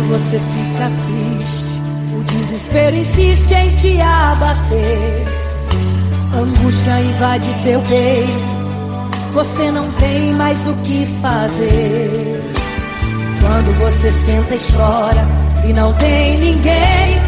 você fica triste, o desespero insiste em te abater. Angústia invade seu peito, você não tem mais o que fazer. Quando você senta e chora e não tem ninguém,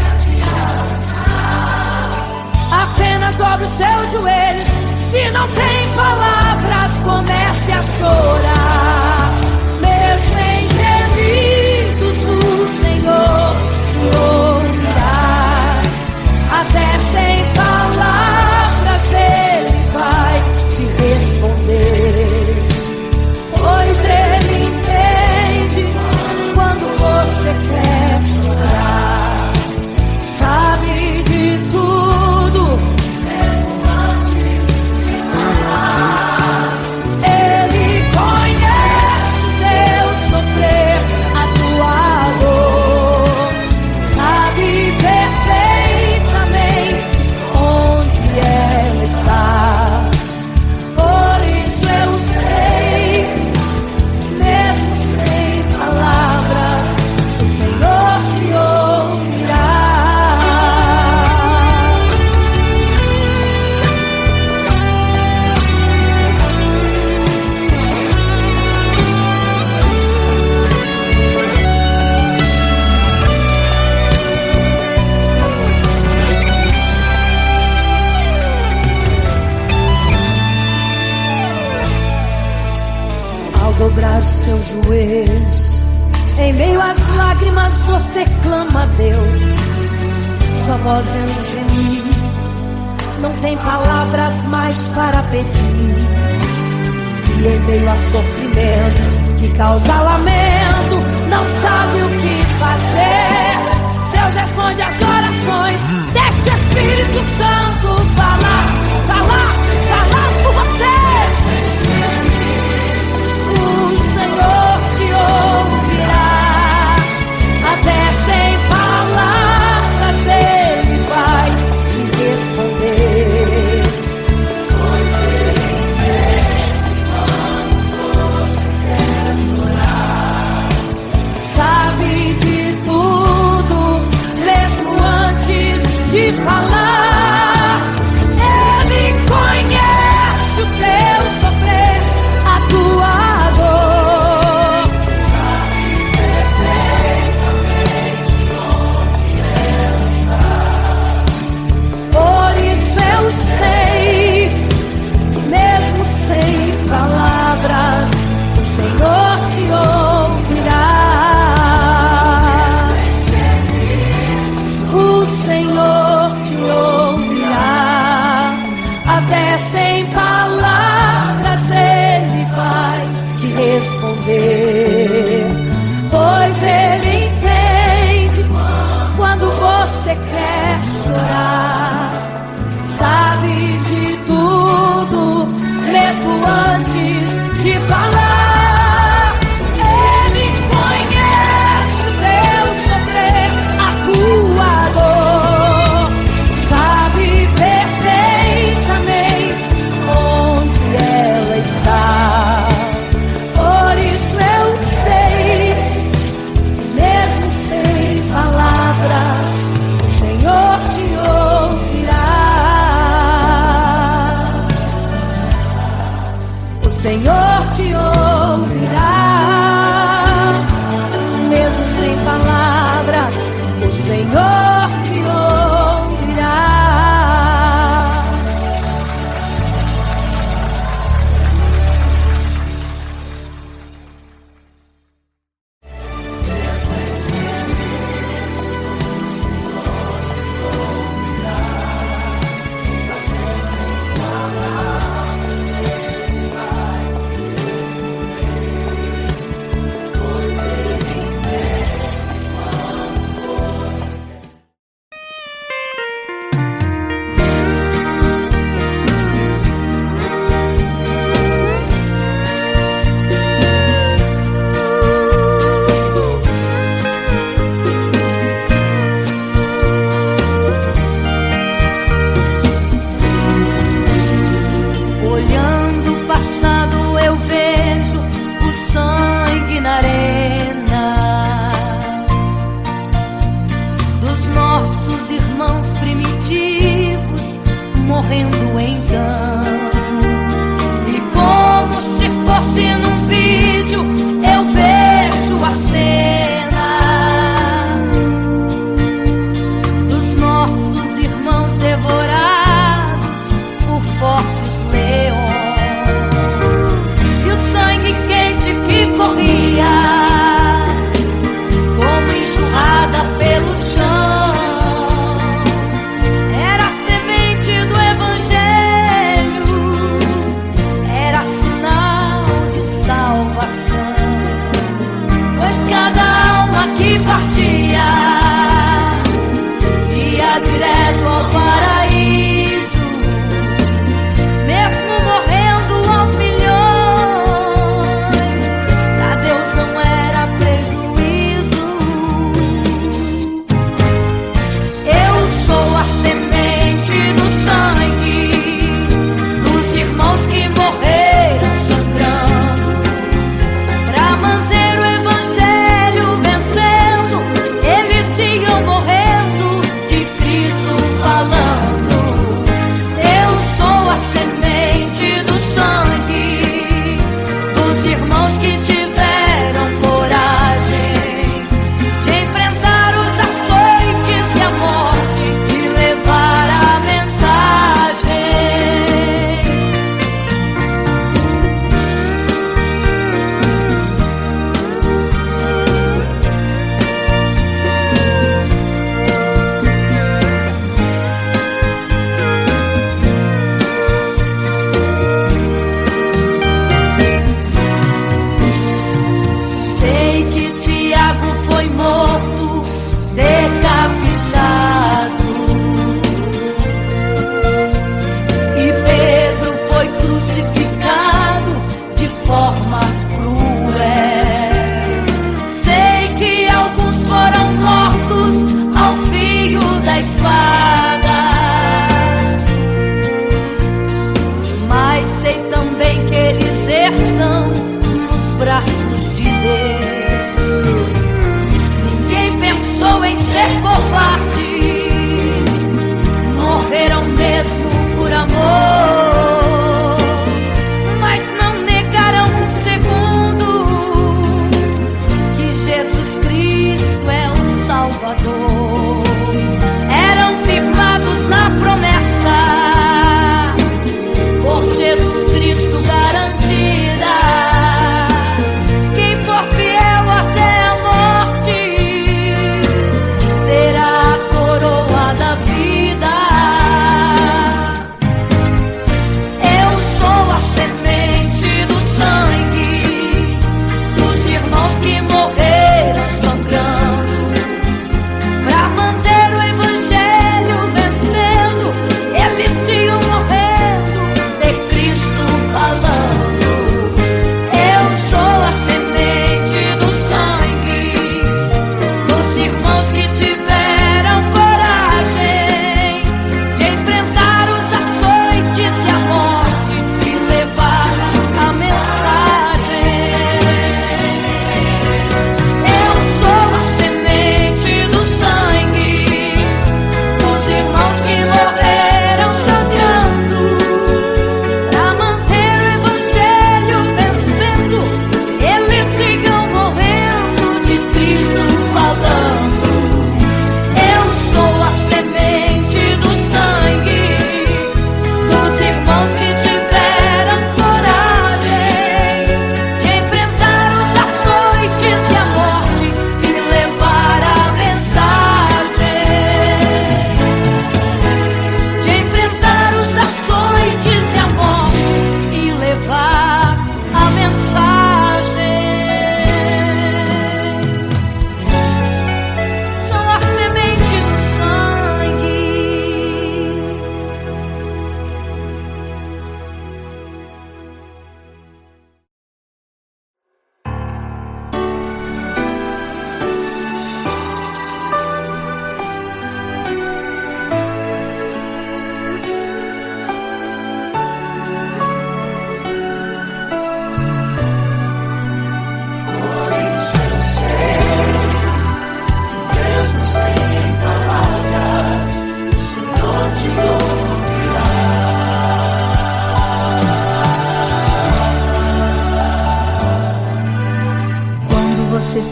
apenas dobre os seus joelhos. Se não tem palavras, comece a chorar. Mesmo em gemidos, o Senhor te ouvirá. Até sem palavras Ele vai te responder, pois Ele entende quando você quer chorar. Sabe de tudo, mesmo antes de falar. Ele conhece o teu sofrer, a tua dor. Sabe perfeitamente onde ela está. Por isso eu sei, mesmo sem palavras, o Senhor te ouvirá. Ao dobrar os seus joelhos, em meio às lágrimas você clama a Deus. Sua voz é um gemido, não tem palavras mais para pedir. E em meio a sofrimento que causa lamento, não sabe o que fazer. Deus responde às orações, deixa o Espírito Santo falar, falar, falar por você. O Senhor te ouvirá, até sem palavras Ele vai te responder. Pois Ele entende quando você quer chorar. Sabe de tudo, mesmo antes de falar.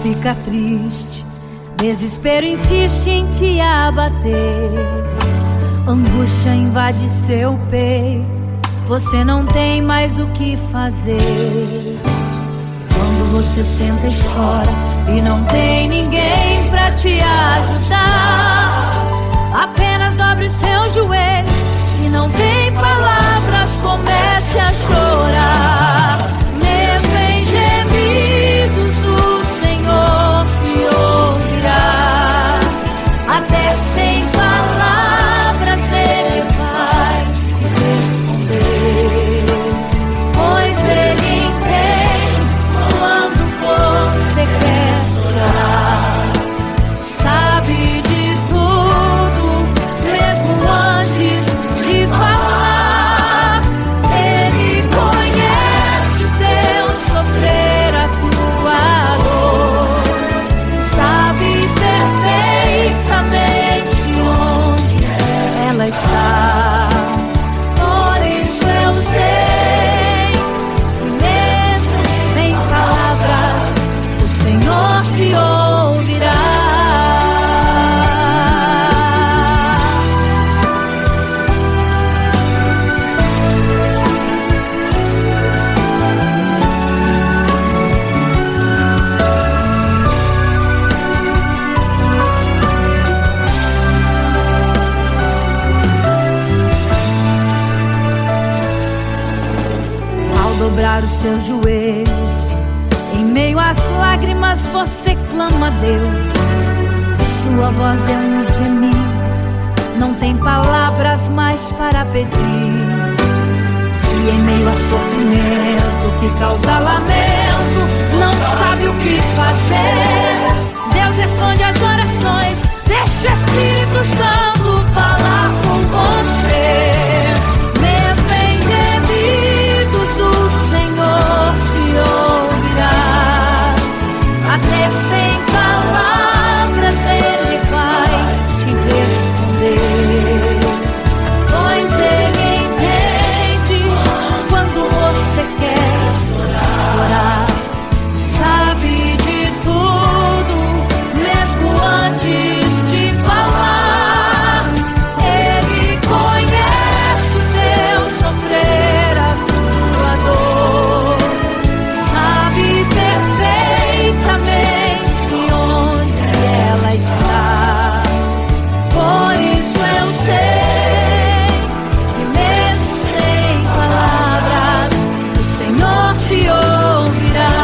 fica triste, desespero insiste em te abater, angústia invade seu peito, você não tem mais o que fazer. Quando você senta e chora e não tem ninguém pra te ajudar, apenas dobre os seus joelhos. Se não tem palavras, comece a chorar. Mesmo em gemidos, o Senhor te ouvirá. Até sem palavras Ele vai te responder, pois Ele entende quando você quer chorar. Sabe de tudo, mesmo antes de falar. Ele conhece o teu sofrer, a tua dor. Sabe perfeitamente onde ela está. Por isso eu sei que mesmo sem palavras o Senhor te ouvirá. Ao dobrar os seus joelhos, em meio às lágrimas você clama a Deus. Sua voz é um gemido, não tem palavras mais para pedir. E em meio a sofrimento que causa lamento, não sabe o que fazer. Deus responde às orações, deixa o Espírito Santo falar com você. Mesmo em gemidos o Senhor te ouvirá. Até sem palavras Ele vai te responder, pois Ele entende quando você quer chorar. Sabe de tudo, mesmo antes de falar. Ele conhece o teu sofrer, a tua dor. Sabe perfeitamente onde ela está. Por isso eu sei que mesmo sem palavras o Senhor te ouvirá.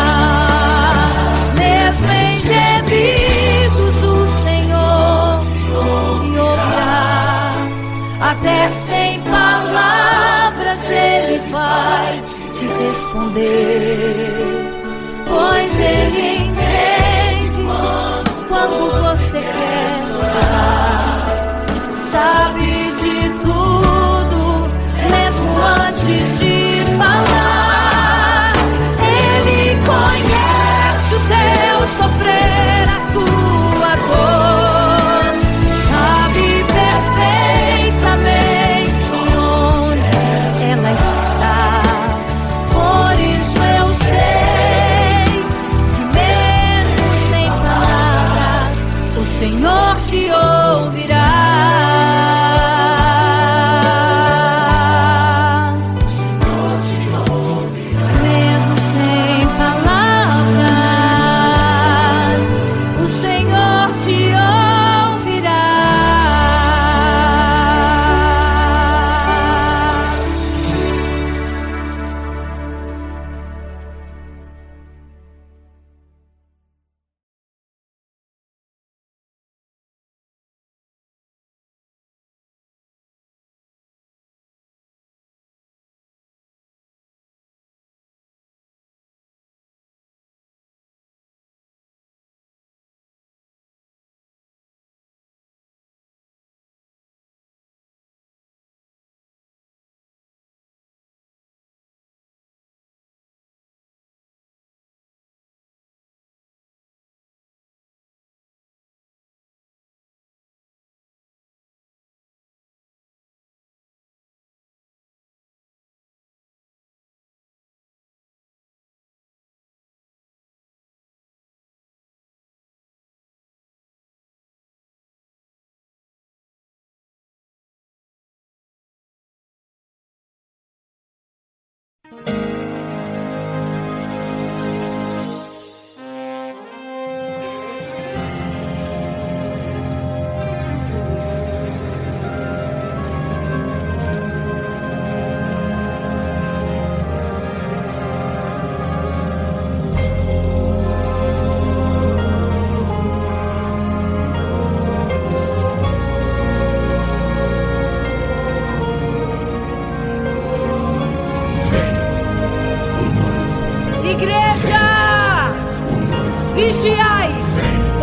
Mesmo em gemidos o Senhor te ouvirá. Até sem palavras Ele vai te responder, pois Ele entende quando você quer chorar. Sabe de tudo, mesmo antes de falar. Ele conhece o teu sofrer, a tua dor. Sabe perfeitamente onde ela está. Por isso eu sei que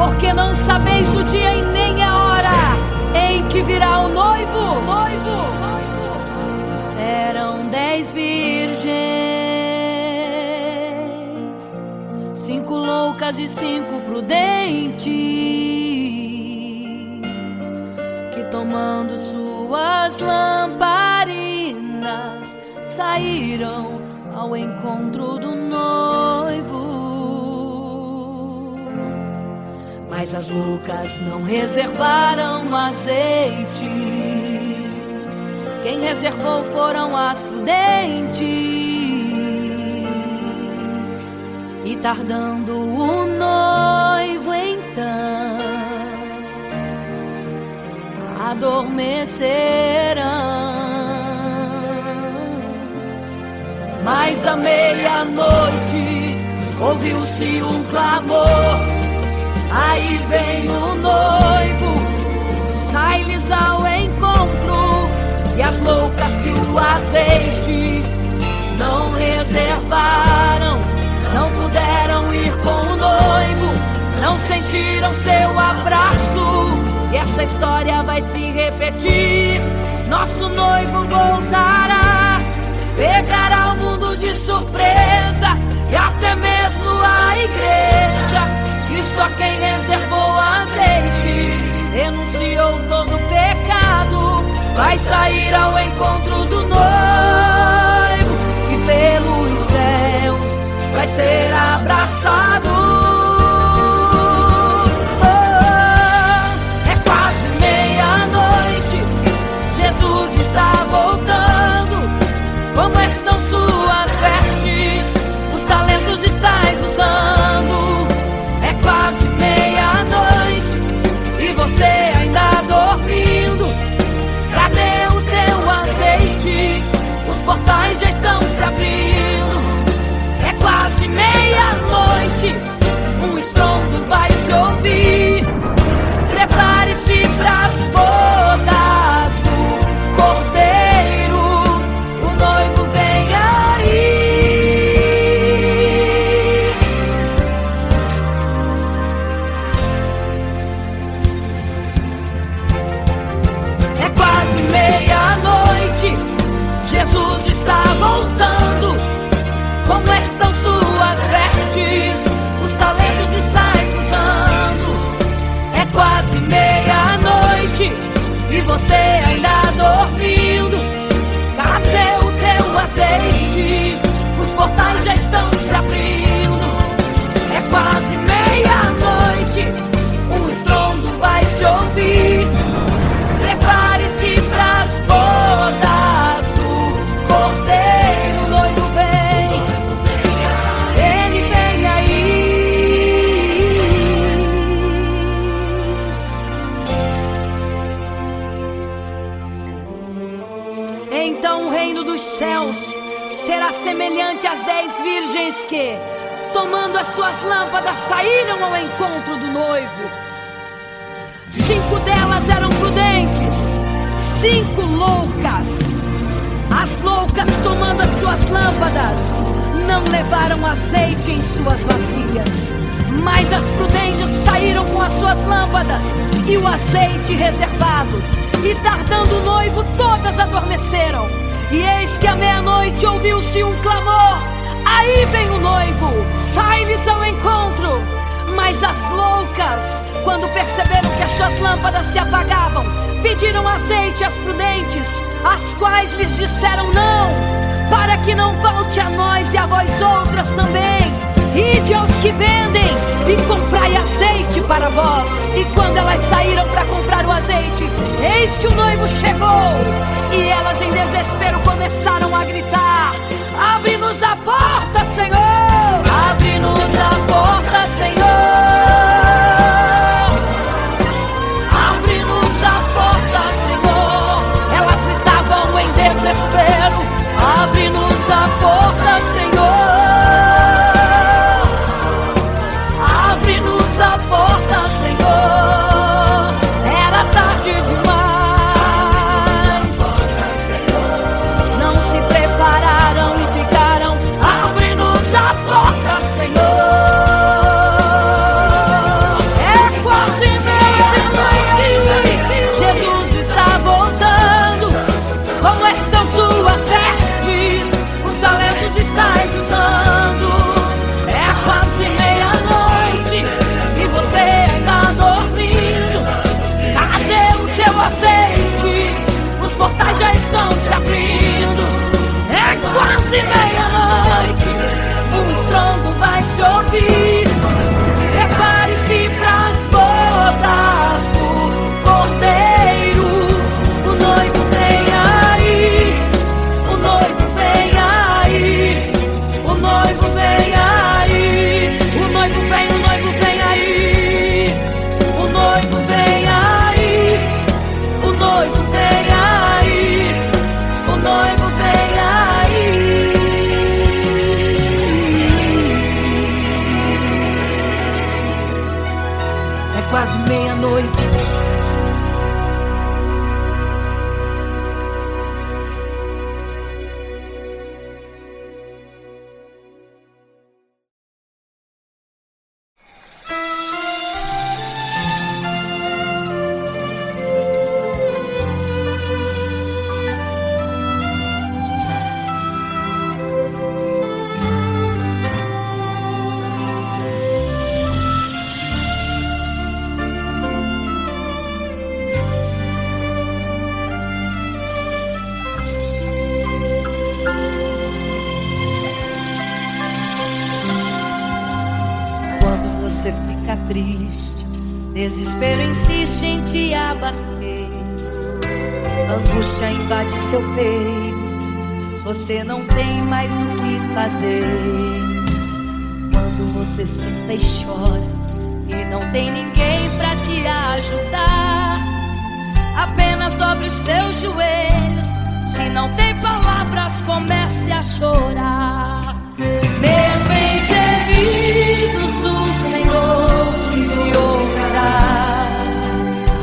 porque não sabeis o dia e nem a hora em que virá o noivo. Eram 10 virgens, 5 loucas e 5 prudentes, que tomando suas lamparinas saíram ao encontro do noivo. Mas as loucas não reservaram azeite. Quem reservou foram as prudentes. E tardando o noivo então, adormecerão. Mas à meia-noite ouviu-se um clamor: aí vem o noivo, sai-lhes ao encontro. E as loucas que o azeite não reservaram, não puderam ir com o noivo, não sentiram seu abraço. E essa história vai se repetir. Nosso noivo voltará, pegará o mundo de surpresa, e até mesmo a igreja. E só quem reservou azeite, renunciou todo o pecado, vai sair ao encontro do noivo, e pelos céus vai ser abraçado. É quase meia-noite, Jesus está voltando. Como estão suas vestes? Os talentos estáis usando. É quase meia-noite e você ainda dormindo. Cadê o teu azeite? Os portais já estão se abrindo. É quase meia-noite, um estrondo vai se ouvir. Prepare-se pras bodas do Cordeiro, o noivo vem aí. É quase meia-noite, Jesus está voltando. Como estão suas vestes? Os talentos estáis usando. É quase meia-noite e você ainda dormindo. Cadê o teu azeite? Os portais já estão se abrindo. É quase meia-noite, um estrondo vai se ouvir. Prepare-se pras bodas do Cordeiro, o noivo vem, ele vem aí. Então o reino dos céus será semelhante às 10 virgens que, tomando as suas lâmpadas, saíram ao encontro do noivo. 5 delas eram prudentes, 5 loucas. As loucas, tomando as suas lâmpadas, não levaram azeite em suas vasilhas. Mas as prudentes saíram com as suas lâmpadas e o azeite reservado. E tardando o noivo, todas adormeceram. E eis que à meia-noite ouviu-se um clamor: aí vem o noivo, sai-lhes ao encontro. Mas as loucas, quando perceberam que as suas lâmpadas se apagavam, pediram azeite às prudentes, as quais lhes disseram não, para que não falte a nós e a vós outras também. Ide aos que vendem e comprai azeite para vós. E quando elas saíram para comprar o azeite, eis que o noivo chegou. E elas em desespero começaram a gritar: abre-nos a porta, Senhor! Abre-nos a porta, Senhor! Abre-nos a porta, Senhor! Elas gritavam em desespero: abre-nos a porta, Senhor! Abre-nos a porta, Senhor! Era tarde demais. Não se prepararam e ficaram. Abre quase meia-noite. Você fica triste, desespero insiste em te abater, angústia invade seu peito, você não tem mais o que fazer. Quando você senta e chora e não tem ninguém pra te ajudar, apenas dobre os seus joelhos. Se não tem palavras, comece a chorar. Mesmo em gemidos, o Senhor te ouvirá.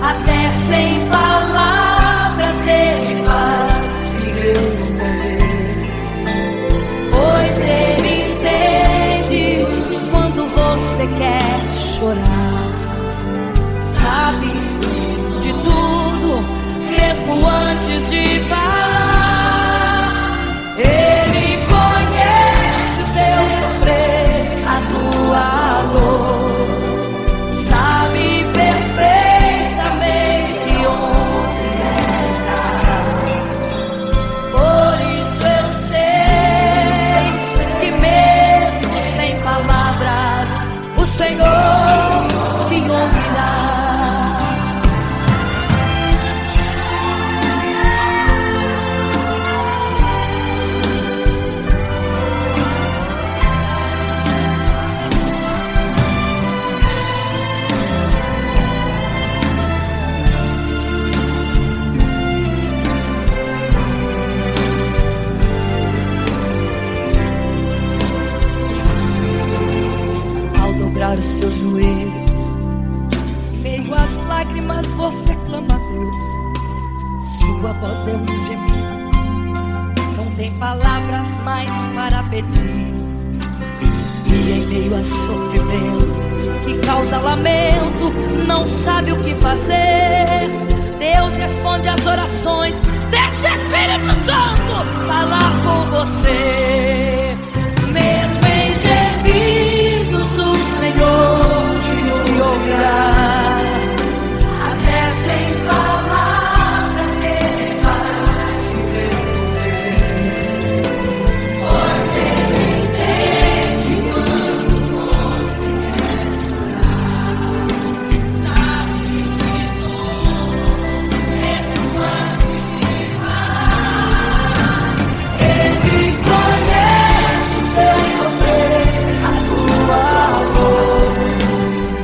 Até sem palavras Ele vai te responder, pois Ele entende quando você quer chorar. Sabe de tudo, mesmo antes de falar. Ele conhece o teu sofrer, a tua dor. Sabe perfeitamente onde está. Por isso eu sei que mesmo sem palavras, o Senhor te ouvirá. Os seus joelhos, em meio às lágrimas você clama a Deus. Sua voz é um gemido, não tem palavras mais para pedir. E em meio a sofrimento que causa lamento, não sabe o que fazer. Deus responde às orações, deixa o Espírito Santo falar com você. Mesmo em gemidos, o Senhor te ouvirá. Até sem palavras Ele vai te responder, pois Ele entende quando você quer chorar. Sabe de tudo, mesmo quando te falar. Ele conhece o teu sofrer, a tua dor.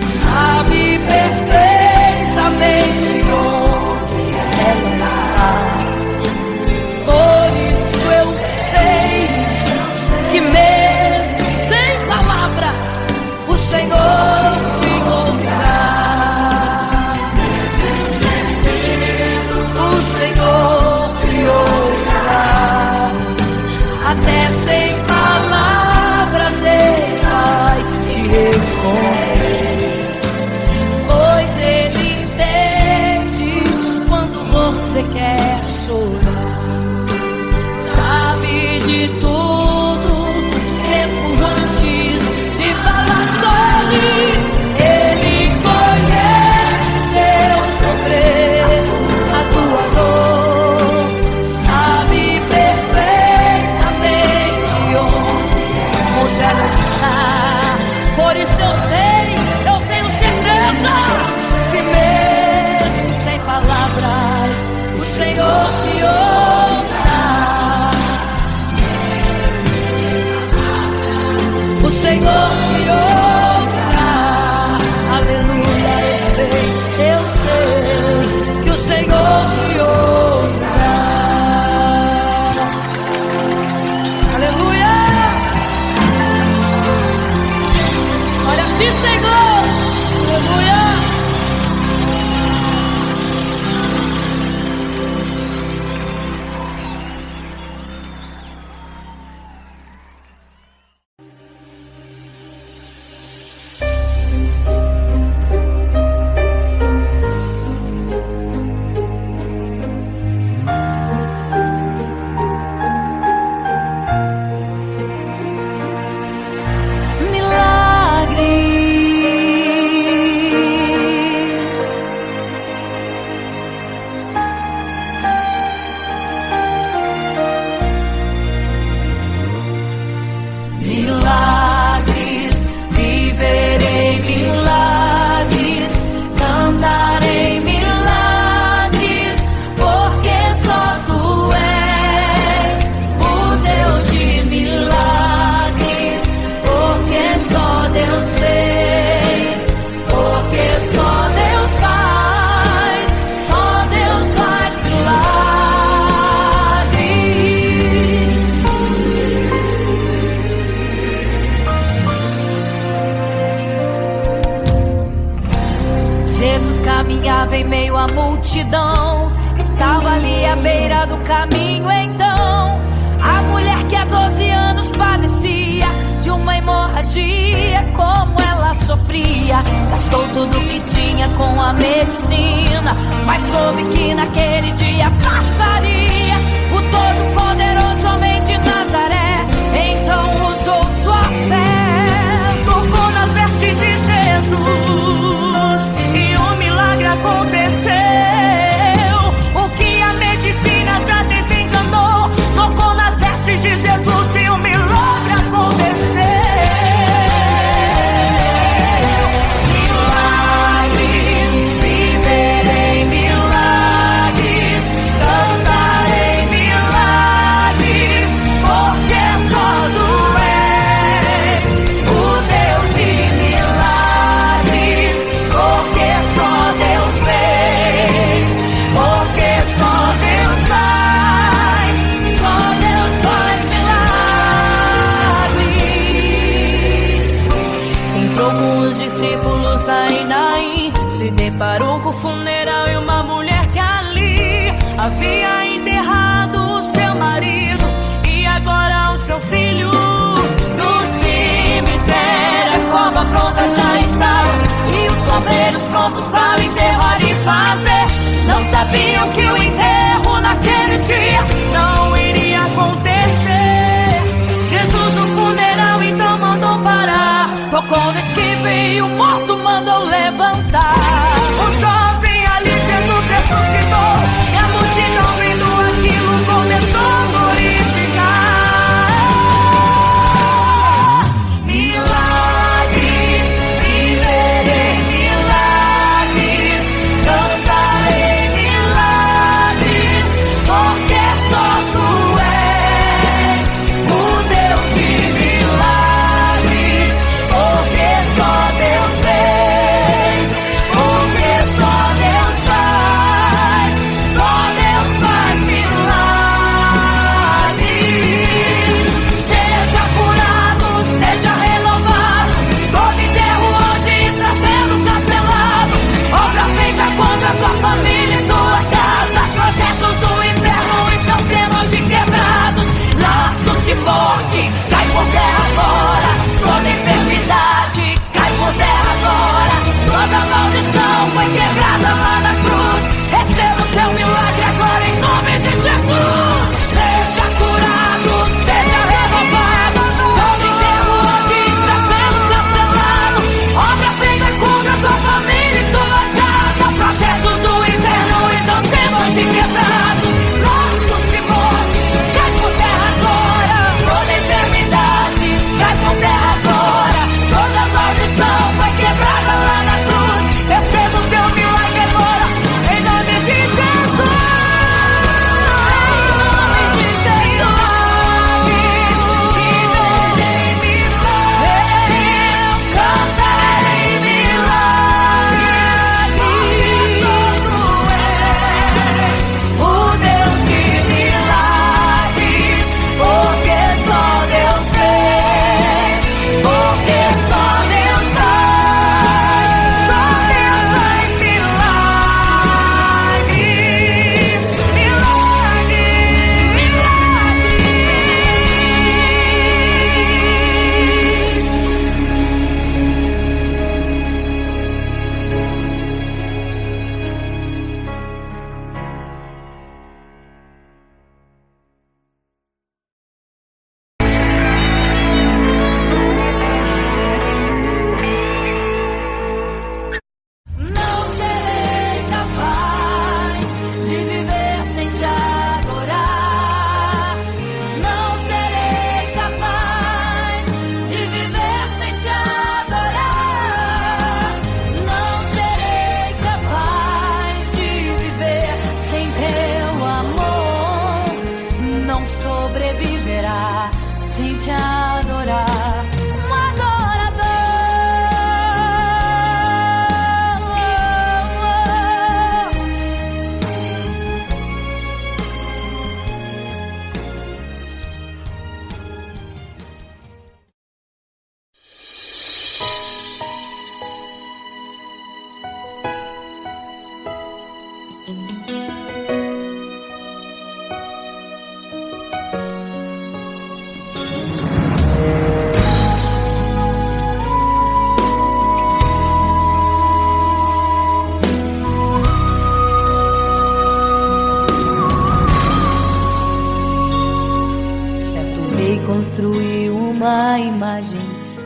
Sabe perfeitamente onde ela está. Por isso eu sei que mesmo sem palavras, o Senhor te ouvirá. O Senhor te ouvirá. Até sem palavras Ele vai te responder, pois Ele entende quando você quer chorar. Sabe de tudo, mesmo antes de falar sobre. Ele conhece teu sofrer, a tua dor. Sabe perfeitamente onde ela está. Por isso eu sei, eu tenho certeza que mesmo sem palavras, o Senhor te ouvirá. O Senhor te ouvirá. Aleluia, eu sei que o Senhor te ouvirá. Aleluia. Olha a ti, Senhor. Aleluia. caminhava em meio à multidão. Estava ali à beira do caminho então a mulher que há 12 anos padecia de uma hemorragia. Como ela sofria, gastou tudo que tinha com a medicina, mas soube que naquele dia passaria. O todo-poderoso homem de Nazaré então usou sua fé, tocou nas vestes de Jesus e um milagre aconteceu. O que a medicina já desenganou, tocou nas vestes de Jesus e um milagre aconteceu. Milagres, viverei milagres, cantarei milagres, porque só tu és o Deus de milagres, porque só Deus fez, porque só Deus faz, só Deus faz milagres. Entrou com os discípulos da Naim, se deparou com o funeral e uma mulher que ali havia enterrado o seu marido e agora o seu filho. No cemitério a cova pronta já estava e os coveiros prontos para o enterro ali fazer. Não sabiam que o enterro naquele dia não iria acontecer. Jesus no funeral então mandou parar, tocou no esquife e o morto mandou levantar. o jovem ali Jesus ressuscitou e a multidão vendo aquilo começou a glorificar. Milagres, viverei milagres, cantarei milagres, porque só tu és o Deus de milagres, porque só Deus fez,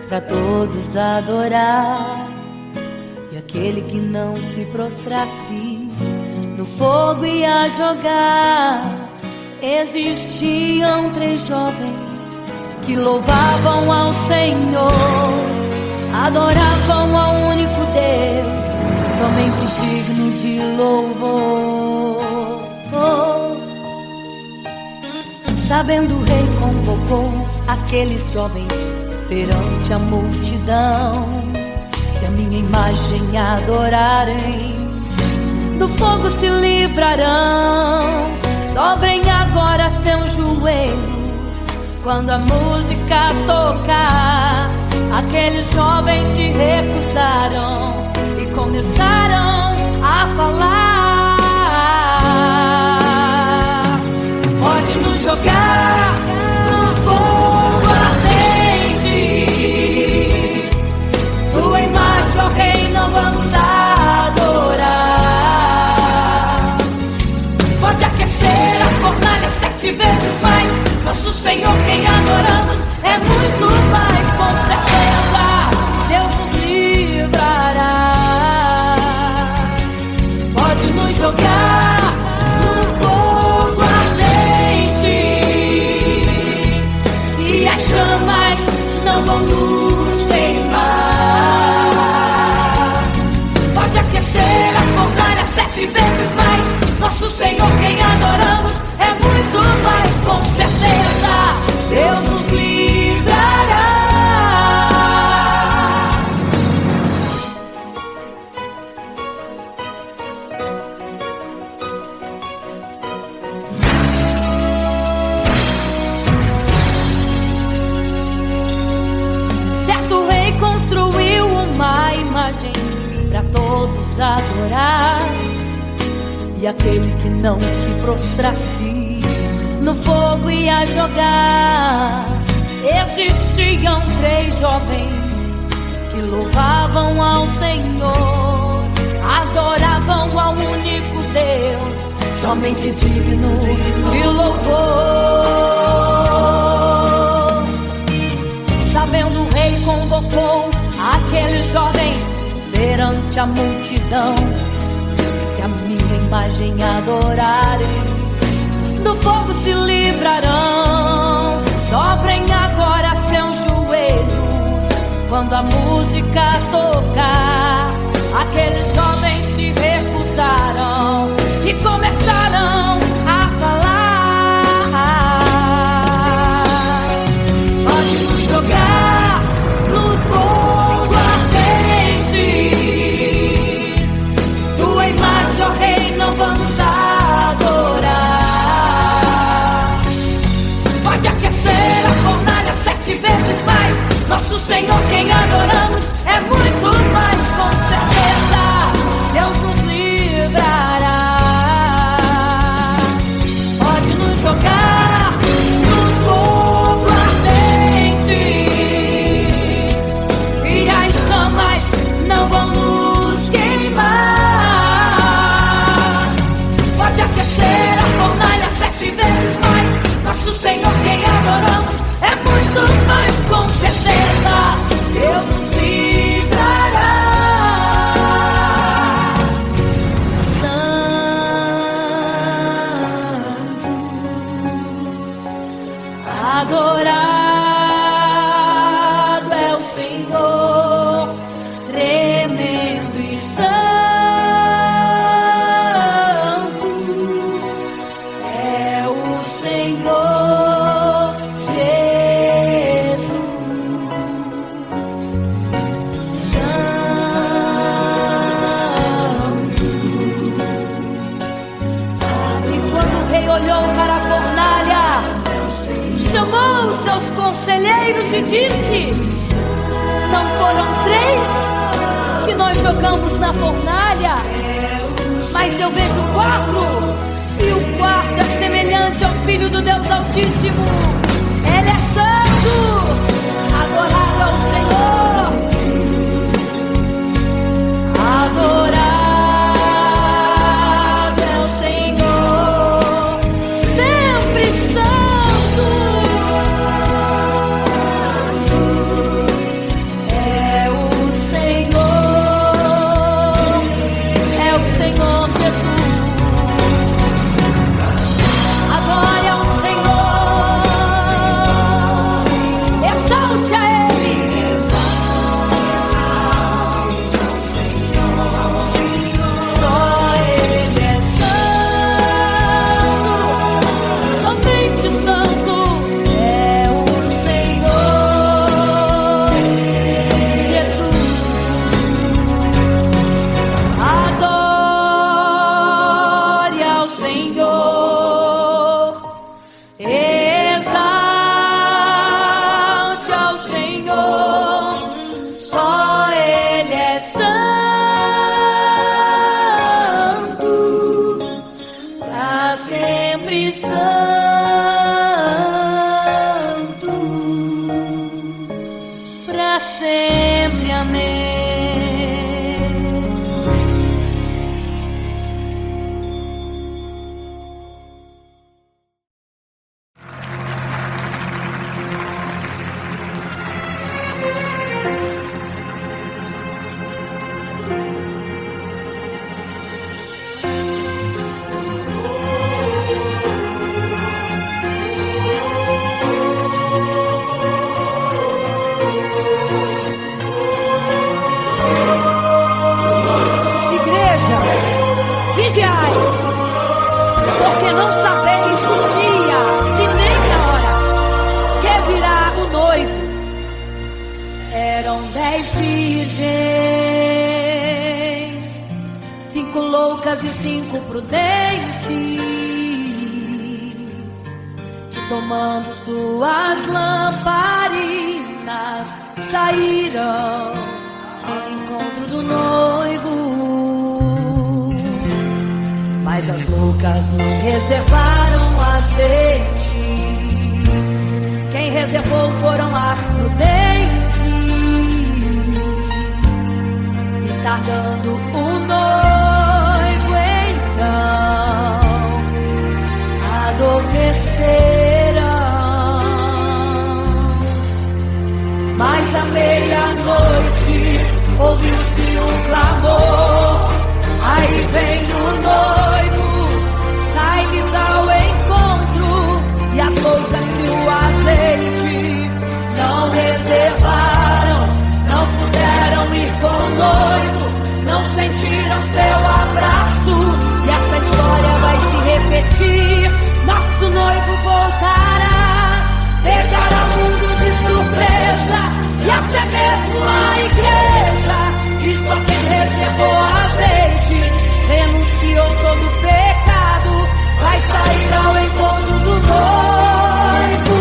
pra todos adorar. E aquele que não se prostrasse no fogo ia jogar. Existiam 3 jovens que louvavam ao Senhor, adoravam ao único Deus, somente digno de louvor. Sabendo o rei convocou aqueles jovens perante a multidão. Se a minha imagem adorarem, do fogo se livrarão. Dobrem agora seus joelhos quando a música tocar. Aqueles jovens se recusaram e começaram a falar. Pode nos jogar no fogo ardente, tua imagem, ó Rei, não vamos adorar. Pode aquecer a fornalha 7 vezes mais. Nosso Senhor, quem adoramos, é muito mais. Com certeza Deus nos livrará. Pode nos jogar no fogo ardente e as chamas não vão nos queimar. Pode aquecer a fornalha 7 vezes mais. Nosso Senhor, quem adoramos, é muito mais. Com certeza Deus nos livrará. Certo rei construiu uma imagem para todos adorar. E aquele que não se prostrasse no fogo ia jogar. Existiam 3 jovens que louvavam ao Senhor, adoravam ao único Deus, somente digno de louvor. Sabendo o rei convocou aqueles jovens perante a multidão. Se a minha imagem adorarem, do fogo se livrarão. Dobrem agora seus joelhos quando a música tocar. Aqueles jovens se recusaram e começaram a falar. Pode nos jogar no fogo ardente, tua imagem, ó Rei, não vamos adorar. Pode aquecer a fornalha 7 vezes mais. Nosso Senhor, quem adoramos, é muito mais. Com certeza Deus nos livrará. Pode nos jogar no fogo ardente e as chamas não vão nos queimar. Pode aquecer a fornalha 7 vezes mais. Nosso Senhor, quem adoramos, é muito mais. Com certeza Deus nos livrará. Santo, adorado é o Senhor, tremendo e santo é o Senhor Jesus. Santo. E quando o rei olhou para a fornalha, chamou os seus conselheiros e disse: não foram 3 que nós jogamos na fornalha, mas eu vejo 4, e o 4º é semelhante ao Filho do Deus Altíssimo. Ele é santo, adorado ao Senhor, adorado é o Senhor, sempre santo. 5 loucas e 5 prudentes, que tomando suas lamparinas saíram ao encontro do noivo. Mas as loucas não reservaram azeite, quem reservou foram as prudentes. E tardando o noivo então adormeceram. Mas à meia-noite ouviu-se um clamor, aí vem o noivo, sai-lhes ao encontro. E as loucas que o azeite não reservaram, não puderam ir com o noivo, não sentiram seu abraço. E essa história vai se repetir, nosso noivo voltará, pegará o mundo de surpresa e até mesmo a igreja. E só quem reservou azeite, renunciou todo o pecado, vai sair ao encontro do noivo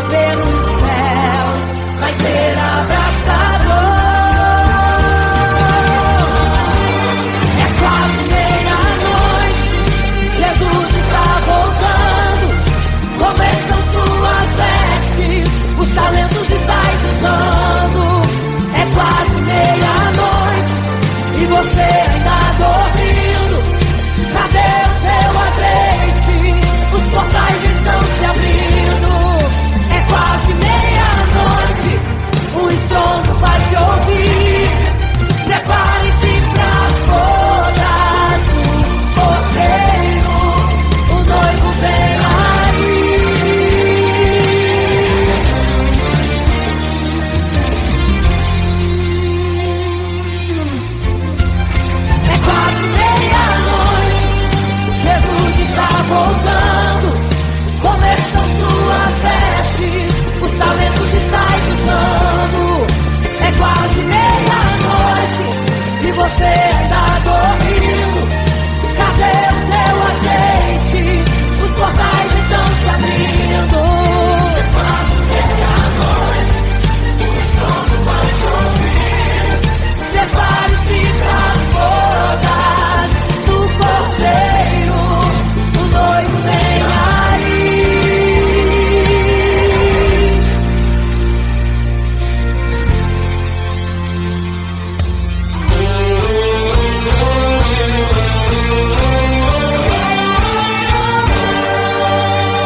pelos céus, vai ser abraçador. É quase meia-noite, Jesus está voltando, começam suas vestes, os talentos estáis usando. É quase meia-noite e você ainda dormindo. Cadê o teu azeite? Os portais estão se abrindo. É quase meia-noite, o estrondo vai se ouvir. Prepare-se pras bodas do cordeiro, o noivo vem aí. É quase meia-noite, Jesus está voltando, começam suas vestes, os talentos estáis usando. É quase meia-noite e você ainda dormindo. Cadê o teu azeite? Os portais estão se abrindo. É quase meia-noite, o estrondo vai se ouvir. Prepare-se pras bodas do cordeiro, o noivo vem aí.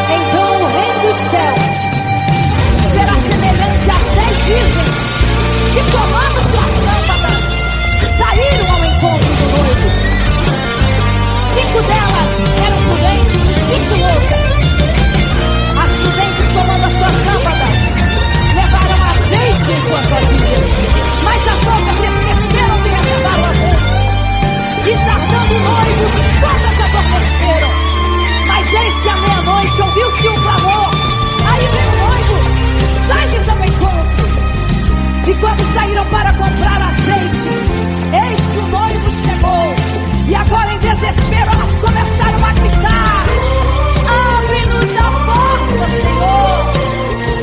Então o reino dos céus será semelhante às 10 virgens que, tomando suas lâmpadas, saíram ao encontro do noivo. 5 delas eram prudentes e 5 loucas. As prudentes, tomando as suas lâmpadas, levaram azeite em suas vasilhas, mas as loucas se esqueceram de reservar o azeite. E tardando o noivo, todas adormeceram. Mas eis que à meia-noite ouviu-se um clamor, aí vem o noivo, sai-lhes ao encontro. E quando saíram para comprar azeite, eis que o noivo chegou. E agora em desespero elas começaram a gritar: abre-nos a porta, Senhor!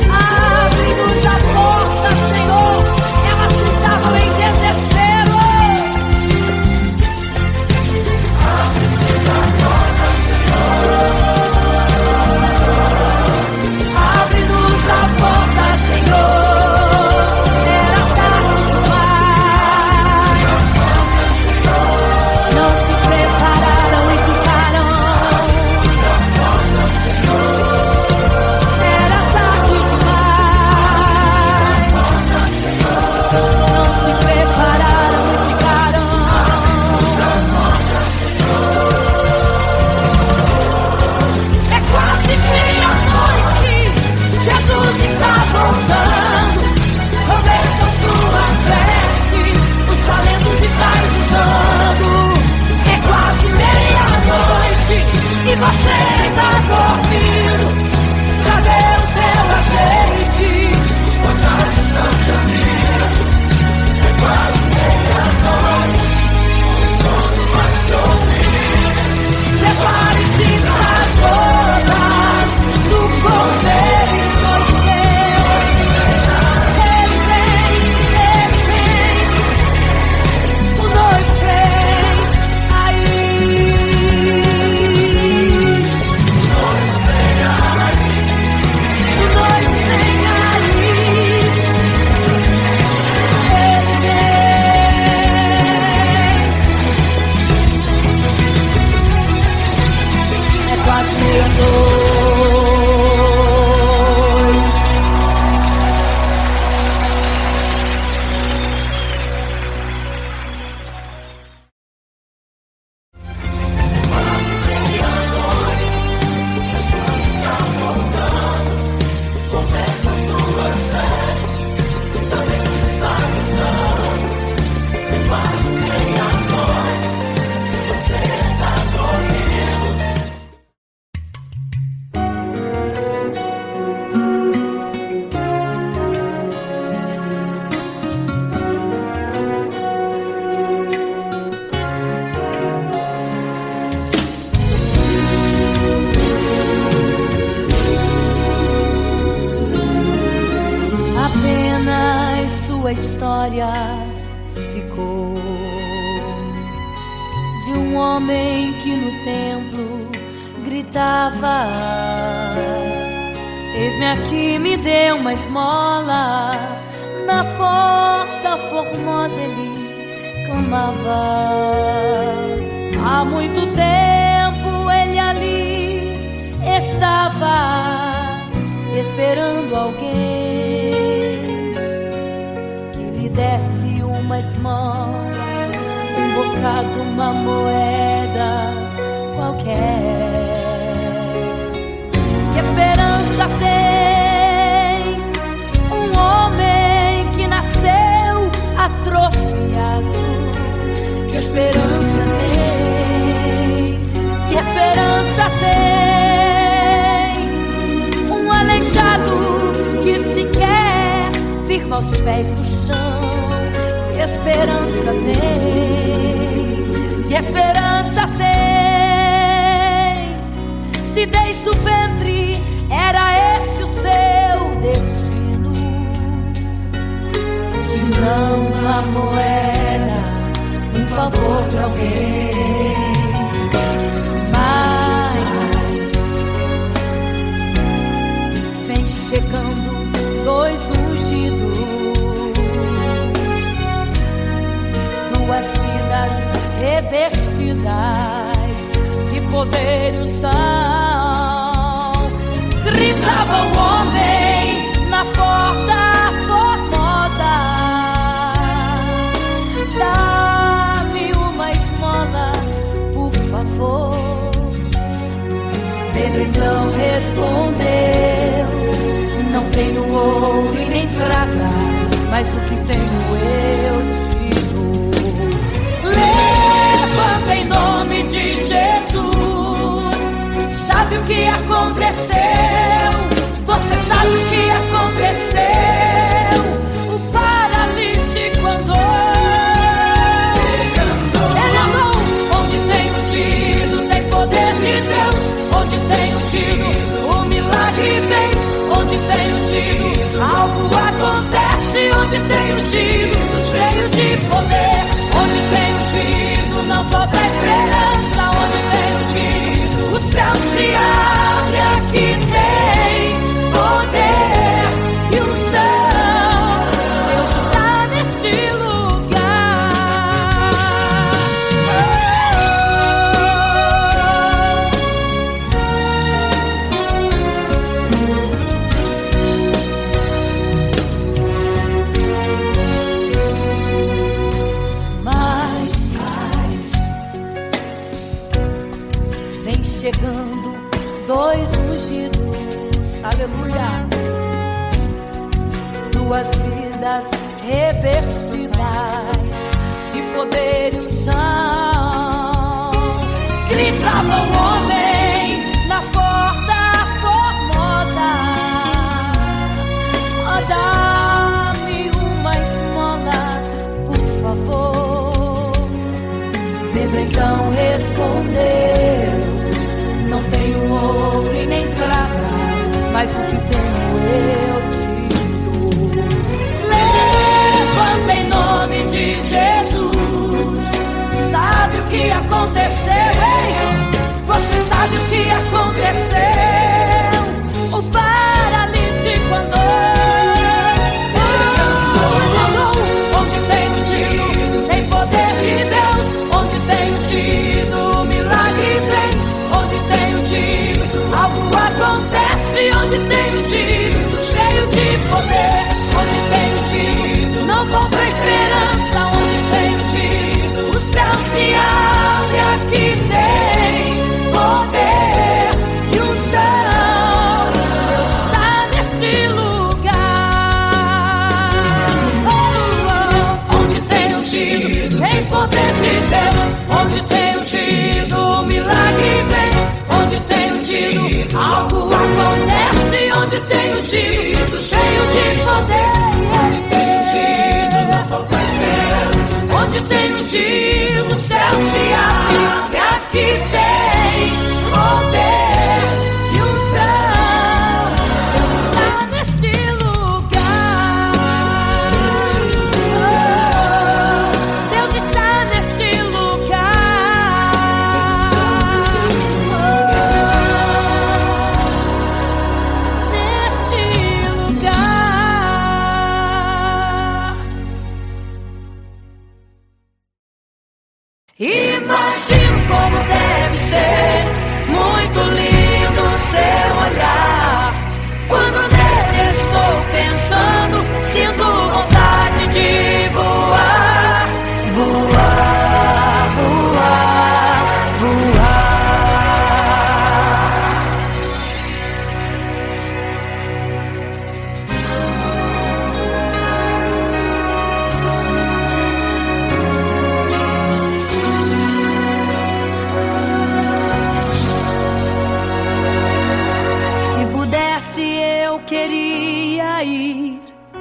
Abre-nos a porta, Senhor! Elas gritavam em desespero. Abre-nos a porta, Senhor! Abre-nos a porta, Senhor! Era tarde demais. de um homem que no templo gritava: eis-me aqui, me dê uma esmola. Na porta formosa ele clamava. Há muito tempo ele ali estava, esperando alguém que lhe desse uma esmola, um bocado, uma moeda qualquer. Que esperança tem um homem que nasceu atrofiado? Que esperança tem? Que esperança tem um aleijado que sequer firma os pés no chão? Que esperança tem? Que esperança tem? Se desde o ventre era esse o seu destino, se não uma moeda, um favor de alguém. Mas vem chegando dois ungidos, duas vidas revestidas de poder e unção. Gritava o homem na porta formosa: dá-me uma esmola, por favor. Pedro então respondeu: não tenho ouro e nem prata, mas o que tenho eu te dou. Levanta em nome de Jesus. Sabe o que aconteceu? Você sabe o que aconteceu? O paralítico andou. Ele andou onde tem ungido, tem poder de Deus. Onde tem ungido, o milagre vem. Onde tem ungido, algo acontece. Onde tem ungido, cheio de poder. Onde tem ungido, não falta esperança. Onde tem ungido, o céu se abre. Aqui tem poder e unção. Deus está neste lugar. Mas vem chegando dois ungidos, aleluia, duas vidas revestidas de poder e unção. Gritava o homem na porta formosa: oh, dá-me uma esmola, por favor. Pedro então respondeu: não tenho ouro e nem prata, mas o que tenho eu te dou. Levanta em nome de Jesus. Sabe o que aconteceu? Ei, você sabe o que aconteceu? O paralítico andou. Onde tem ungido, tem poder de Deus. Onde tem ungido, o milagre vem. Onde tem ungido, algo acontece. Onde tem ungido, cheio de poder. Onde tem ungido, não falta esperança. Onde tem ungido, o céu se abre. Aqui tem poder e unção. Deus está neste lugar. Onde tem ungido, tem poder de Deus. Onde tem ungido, o milagre vem. Onde tem ungido, algo acontece. Onde tem ungido, cheio de poder. Onde tem ungido, não falta esperança. Onde tem ungido, o céu se abre. E aqui tem poder e unção. Deus está neste lugar. Deus está neste lugar.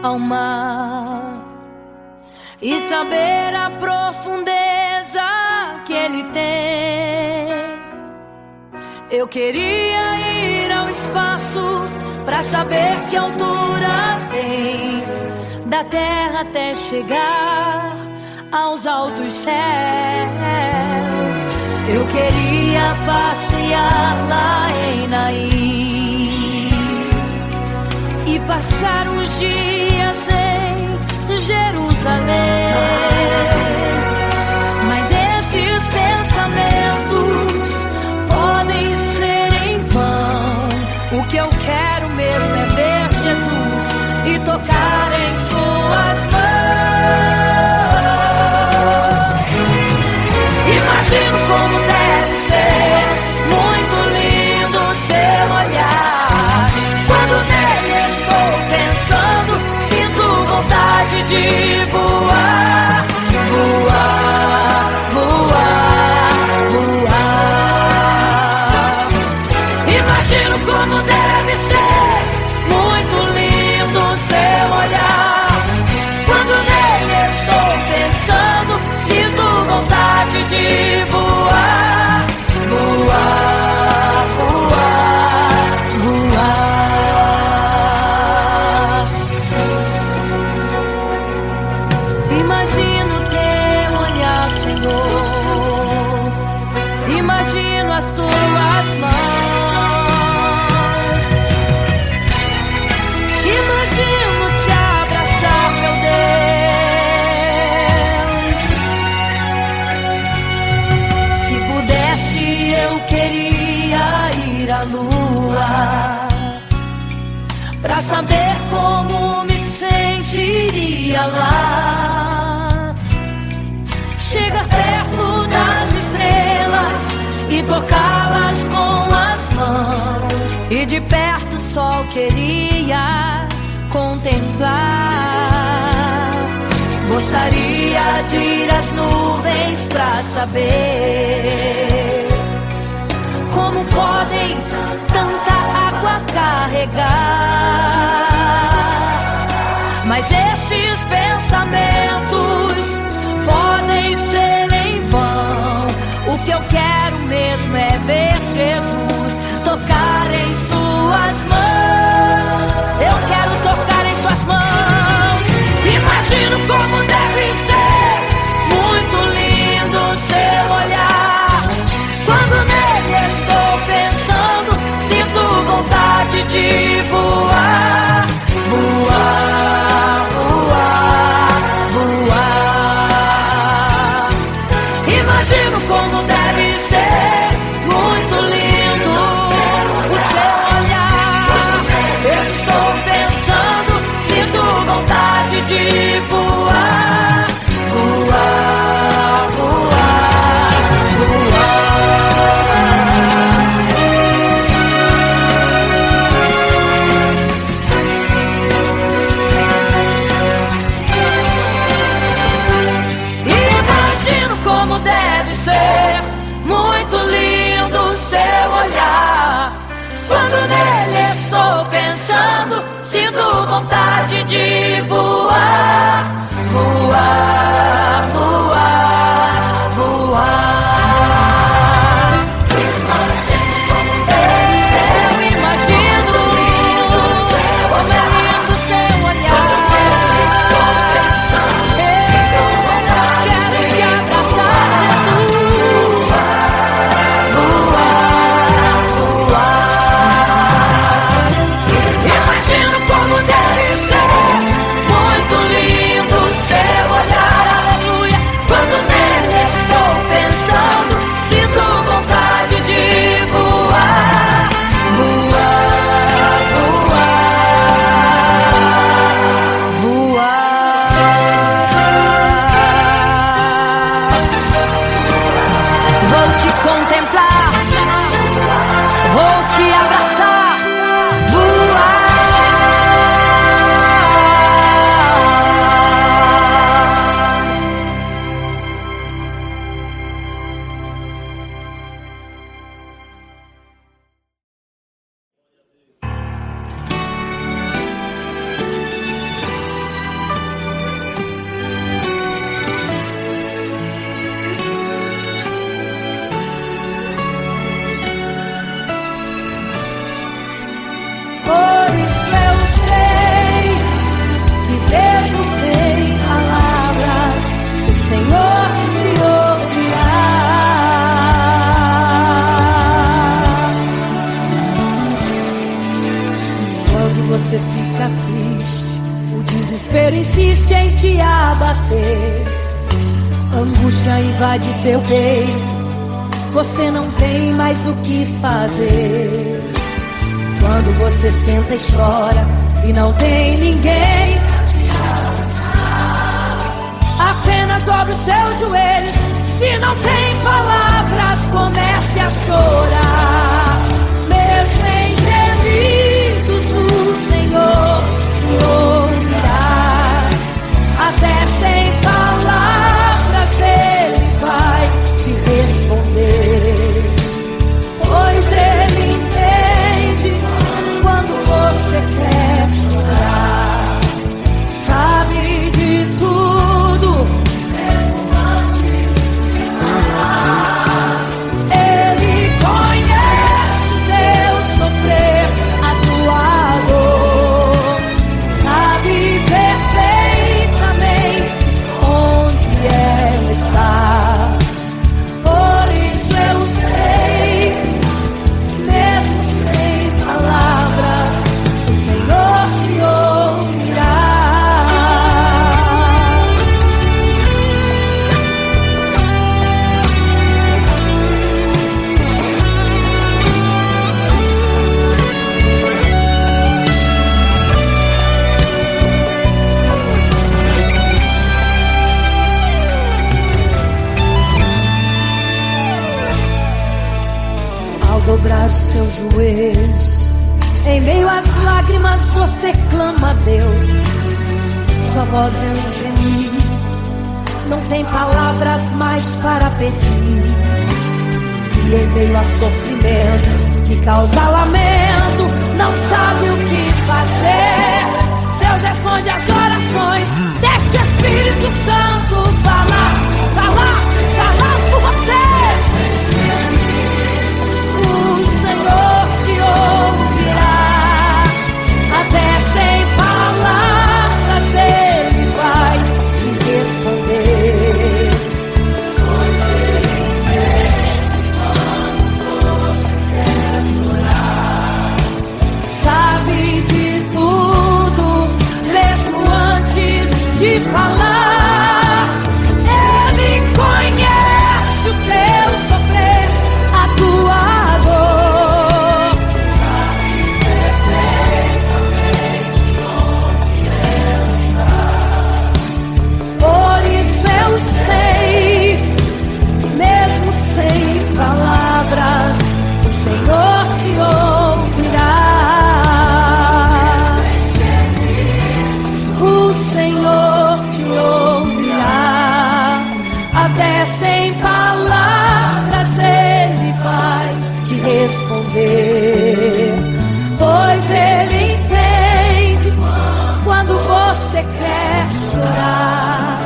ao mar e saber a profundeza que ele tem. Eu queria ir ao espaço pra saber que altura tem, da terra até chegar aos altos céus. Eu queria passear lá em Naim e passar uns dias em Jerusalém. Mas esses pensamentos podem ser em vão. O que eu quero mesmo é ver Jesus e tocar em suas mãos. Imagino como deve ser muito lindo seu olhar. Quando nele estou pensando, sinto vontade de voar, voar, voar, voar. Imagino como deve ser muito lindo seu olhar. Quando nele estou pensando, sinto vontade de voar, voar, voar, voar. Imagino teu olhar, Senhor. Imagino as tuas mãos. Imagino te abraçar, meu Deus. Se pudesse, eu queria ir à lua pra saber como me sentiria lá. Chegar perto das estrelas e tocá-las com as mãos, e de perto só queria contemplar. Gostaria de ir às nuvens pra saber como podem tanta água carregar. Mas esses pensamentos podem ser em vão. O que eu quero mesmo é ver Jesus tocar em suas mãos. Eu quero tocar em suas mãos. Imagino como deve ser muito lindo seu olhar. Quando nele estou pensando, sinto vontade de voar, voar, voar, voar. Imagino como deve ser muito lindo o seu olhar. Estou pensando, sinto vontade de voar, voar, voar, voar. Imagino como deve ser muito lindo o seu olhar. Quando nele estou pensando, sinto vontade de voar, voar, voar, voar. Eu imagino como é lindo o seu olhar. Quero te abraçar, Jesus. Voar, voar. Imagino como deve ser muito lindo o seu olhar. Aleluia. Quando nele estou pensando, sinto vontade de voar, voar, voar, voar. Vou te contemplar, vou te abraçar, voar. bater, angústia invade seu peito, você não tem mais o que fazer. Quando você senta e chora e não tem ninguém, apenas dobre os seus joelhos. Se não tem palavras, comece a chorar. Mesmo em gemidos, o Senhor te ouvirá. Até sem palavras Ele vai te responder, pois Ele entende quando você quer chorar. Sabe de tudo, mesmo antes de falar. Ele conhece o teu sofrer, a tua dor. Sabe perfeitamente onde ela está. Por isso eu sei, mesmo sem palavras, o Senhor te ouvirá. Ao dobrar os seus joelhos, em meio às lágrimas você clama a Deus. Sua voz é um gemido, não tem palavras mais para pedir. E em meio a sofrimento que causa lamento, não sabe o que fazer. Deus responde às orações, deixa o Espírito Santo falar por você. O Senhor te ouvirá, até sem palavras Ele vai te responder, pois Ele entende quando você quer chorar. Sabe de tudo, mesmo antes de falar. Ele conhece o teu sofrer, a tua dor. Sabe perfeitamente onde ela está. Por isso eu sei, mesmo sem palavras, o Senhor te ouvirá. O Senhor te ouvirá, até sem palavras Ele vai te responder, pois Ele entende quando você quer chorar.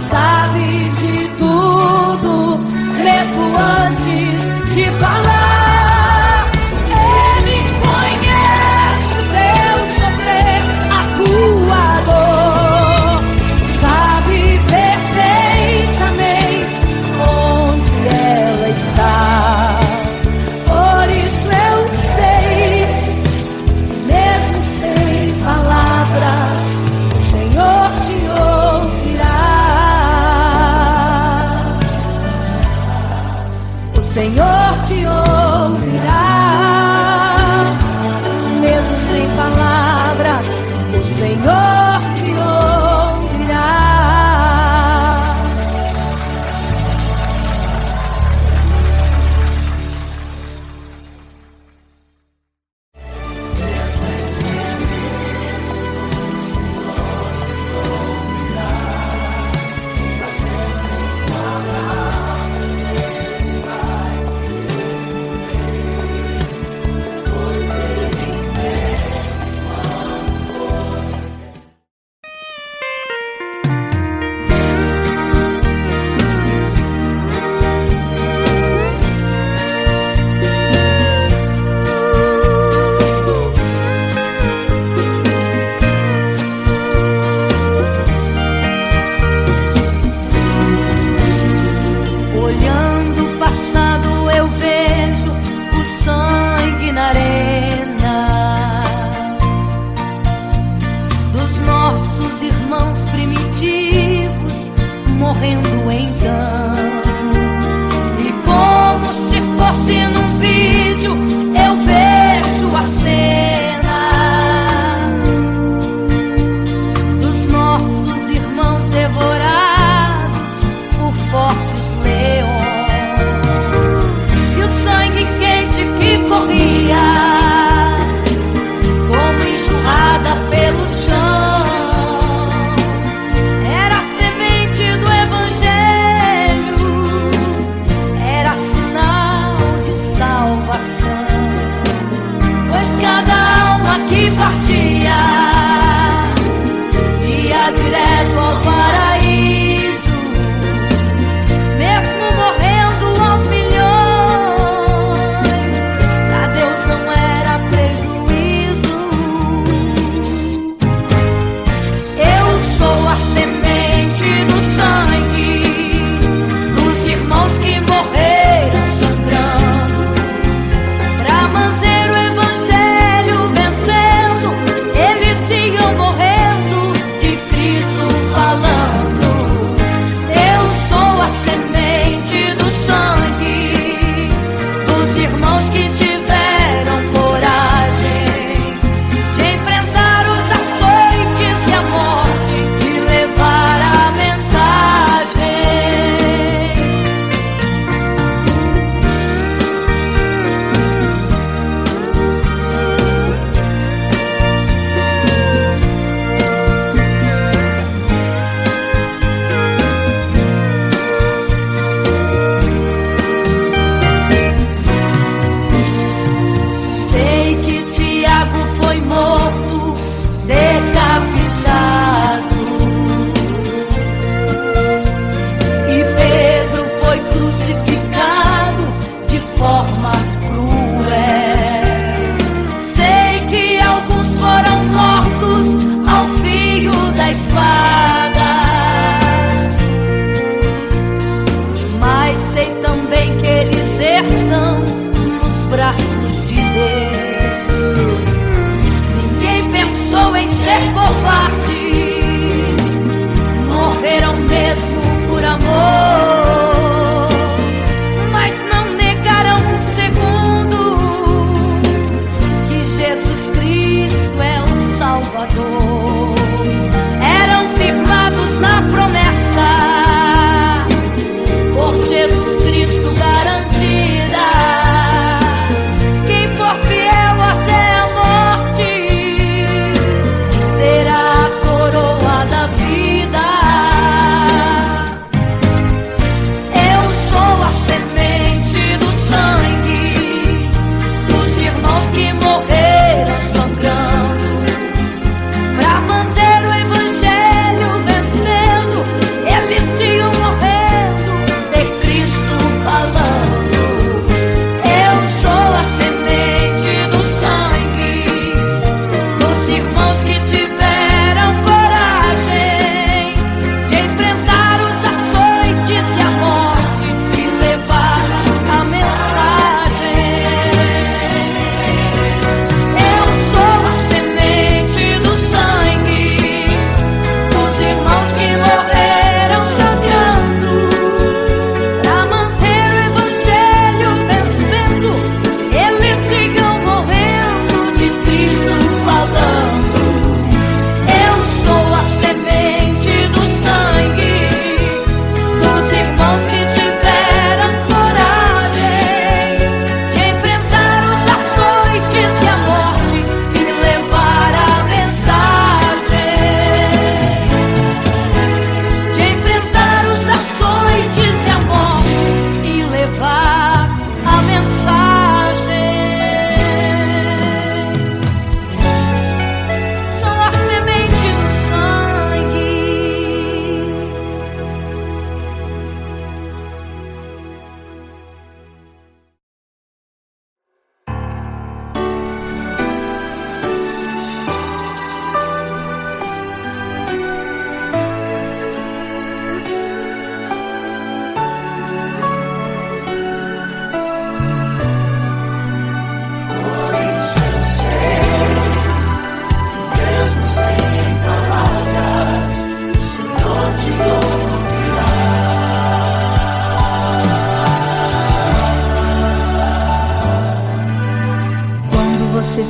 Sabe de tudo, mesmo antes de falar. Ele conhece o teu sofrer, a tua dor. Sabe perfeitamente onde ela está. Por isso eu sei, mesmo sem palavras, o Senhor te ouvirá. O Senhor te ouvirá, mesmo sem palavras, o Senhor te ouvirá.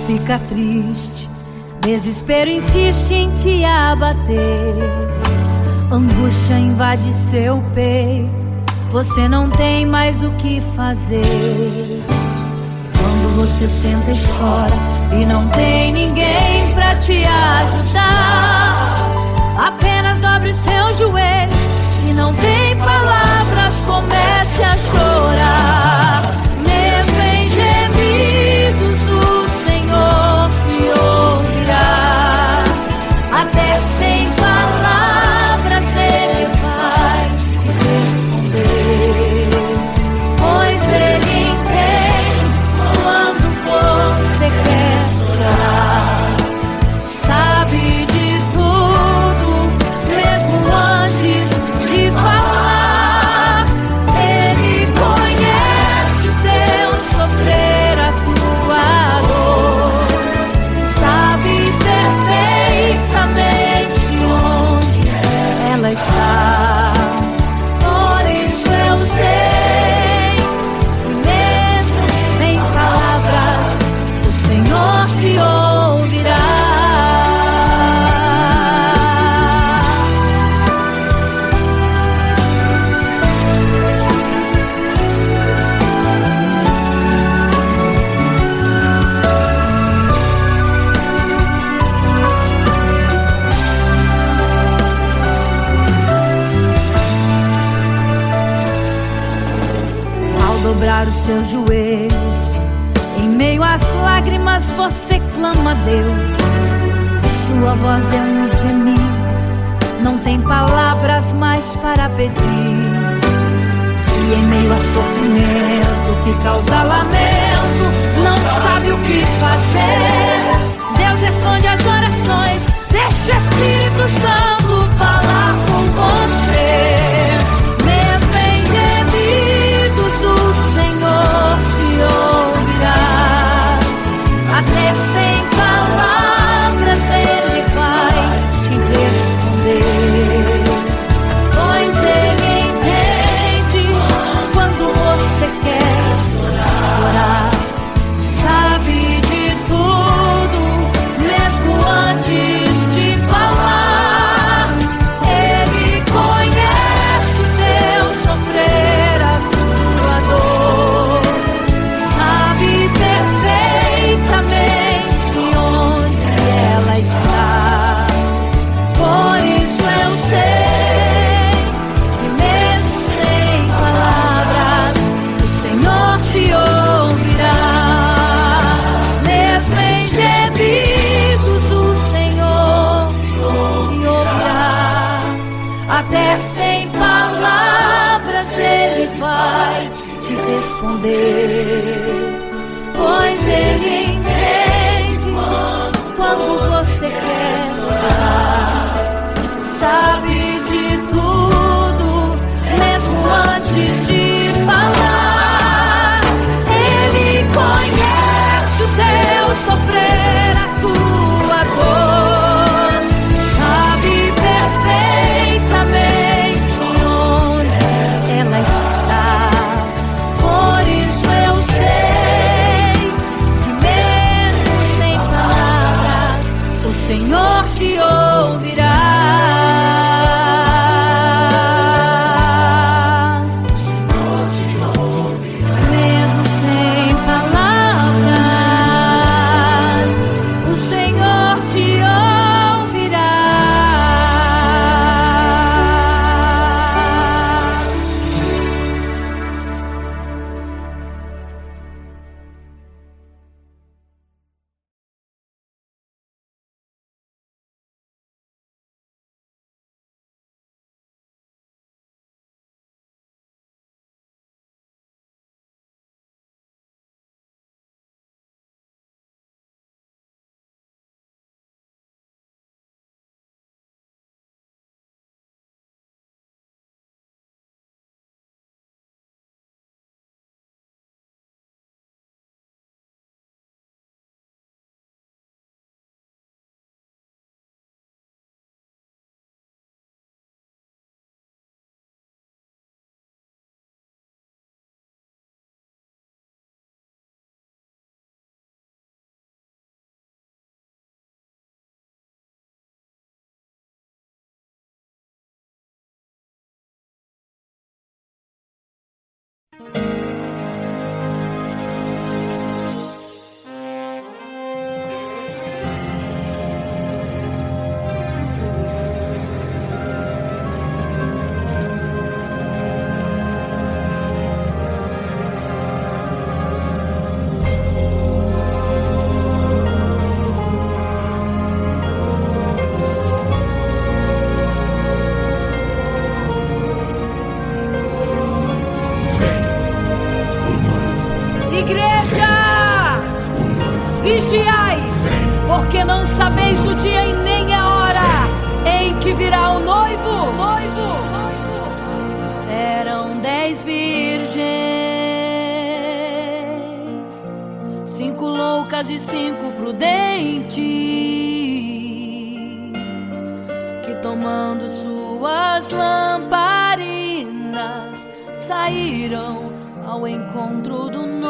fica triste, desespero insiste em te abater, angústia invade seu peito, você não tem mais o que fazer. Quando você senta e chora e não tem ninguém pra te ajudar, apenas dobre os seus joelhos. Se não tem palavras, comece a chorar. Mesmo em gemidos, o Senhor te ouvirá. Até sem palavras Ele vai te responder, pois Ele entende quando você quer chorar. Sabe de tudo, mesmo antes de falar. Ele conhece o teu sofrer, a tua dor. Sabe perfeitamente onde ela está. Por isso eu sei que mesmo sem palavras o Senhor te ouvirá. Ao dobrar os seus joelhos, em meio às lágrimas você clama a Deus. Sua voz é um gemido, não tem palavras mais para pedir. E em meio a sofrimento que causa lamento, não sabe o que fazer. Deus responde às orações, deixa o Espírito Santo falar com você. Mesmo em gemidos o Senhor te ouvirá. Até sem palavras Ele vai te responder, pois Ele entende quando você quer chorar. Sabe de tudo, mesmo antes de falar. Ele conhece o teu sofrer, a tua dor. Sabe perfeitamente onde ela está. Por isso eu sei que mesmo sem palavras o Senhor te ouvirá. Mesmo em gemidos o Senhor te ouvirá. Até sem palavras Ele vai te responder, pois Ele entende quando você quer chorar. Sabe de tudo, mesmo antes de falar. Ele conhece o teu sofrer, a tua dor. Sabe perfeitamente onde ela está. Por isso eu Igreja, vigiai, porque não sabeis o dia e nem a hora em que virá o noivo. Eram 10 virgens, 5 loucas e 5 prudentes, que tomando suas lamparinas saíram ao encontro do noivo.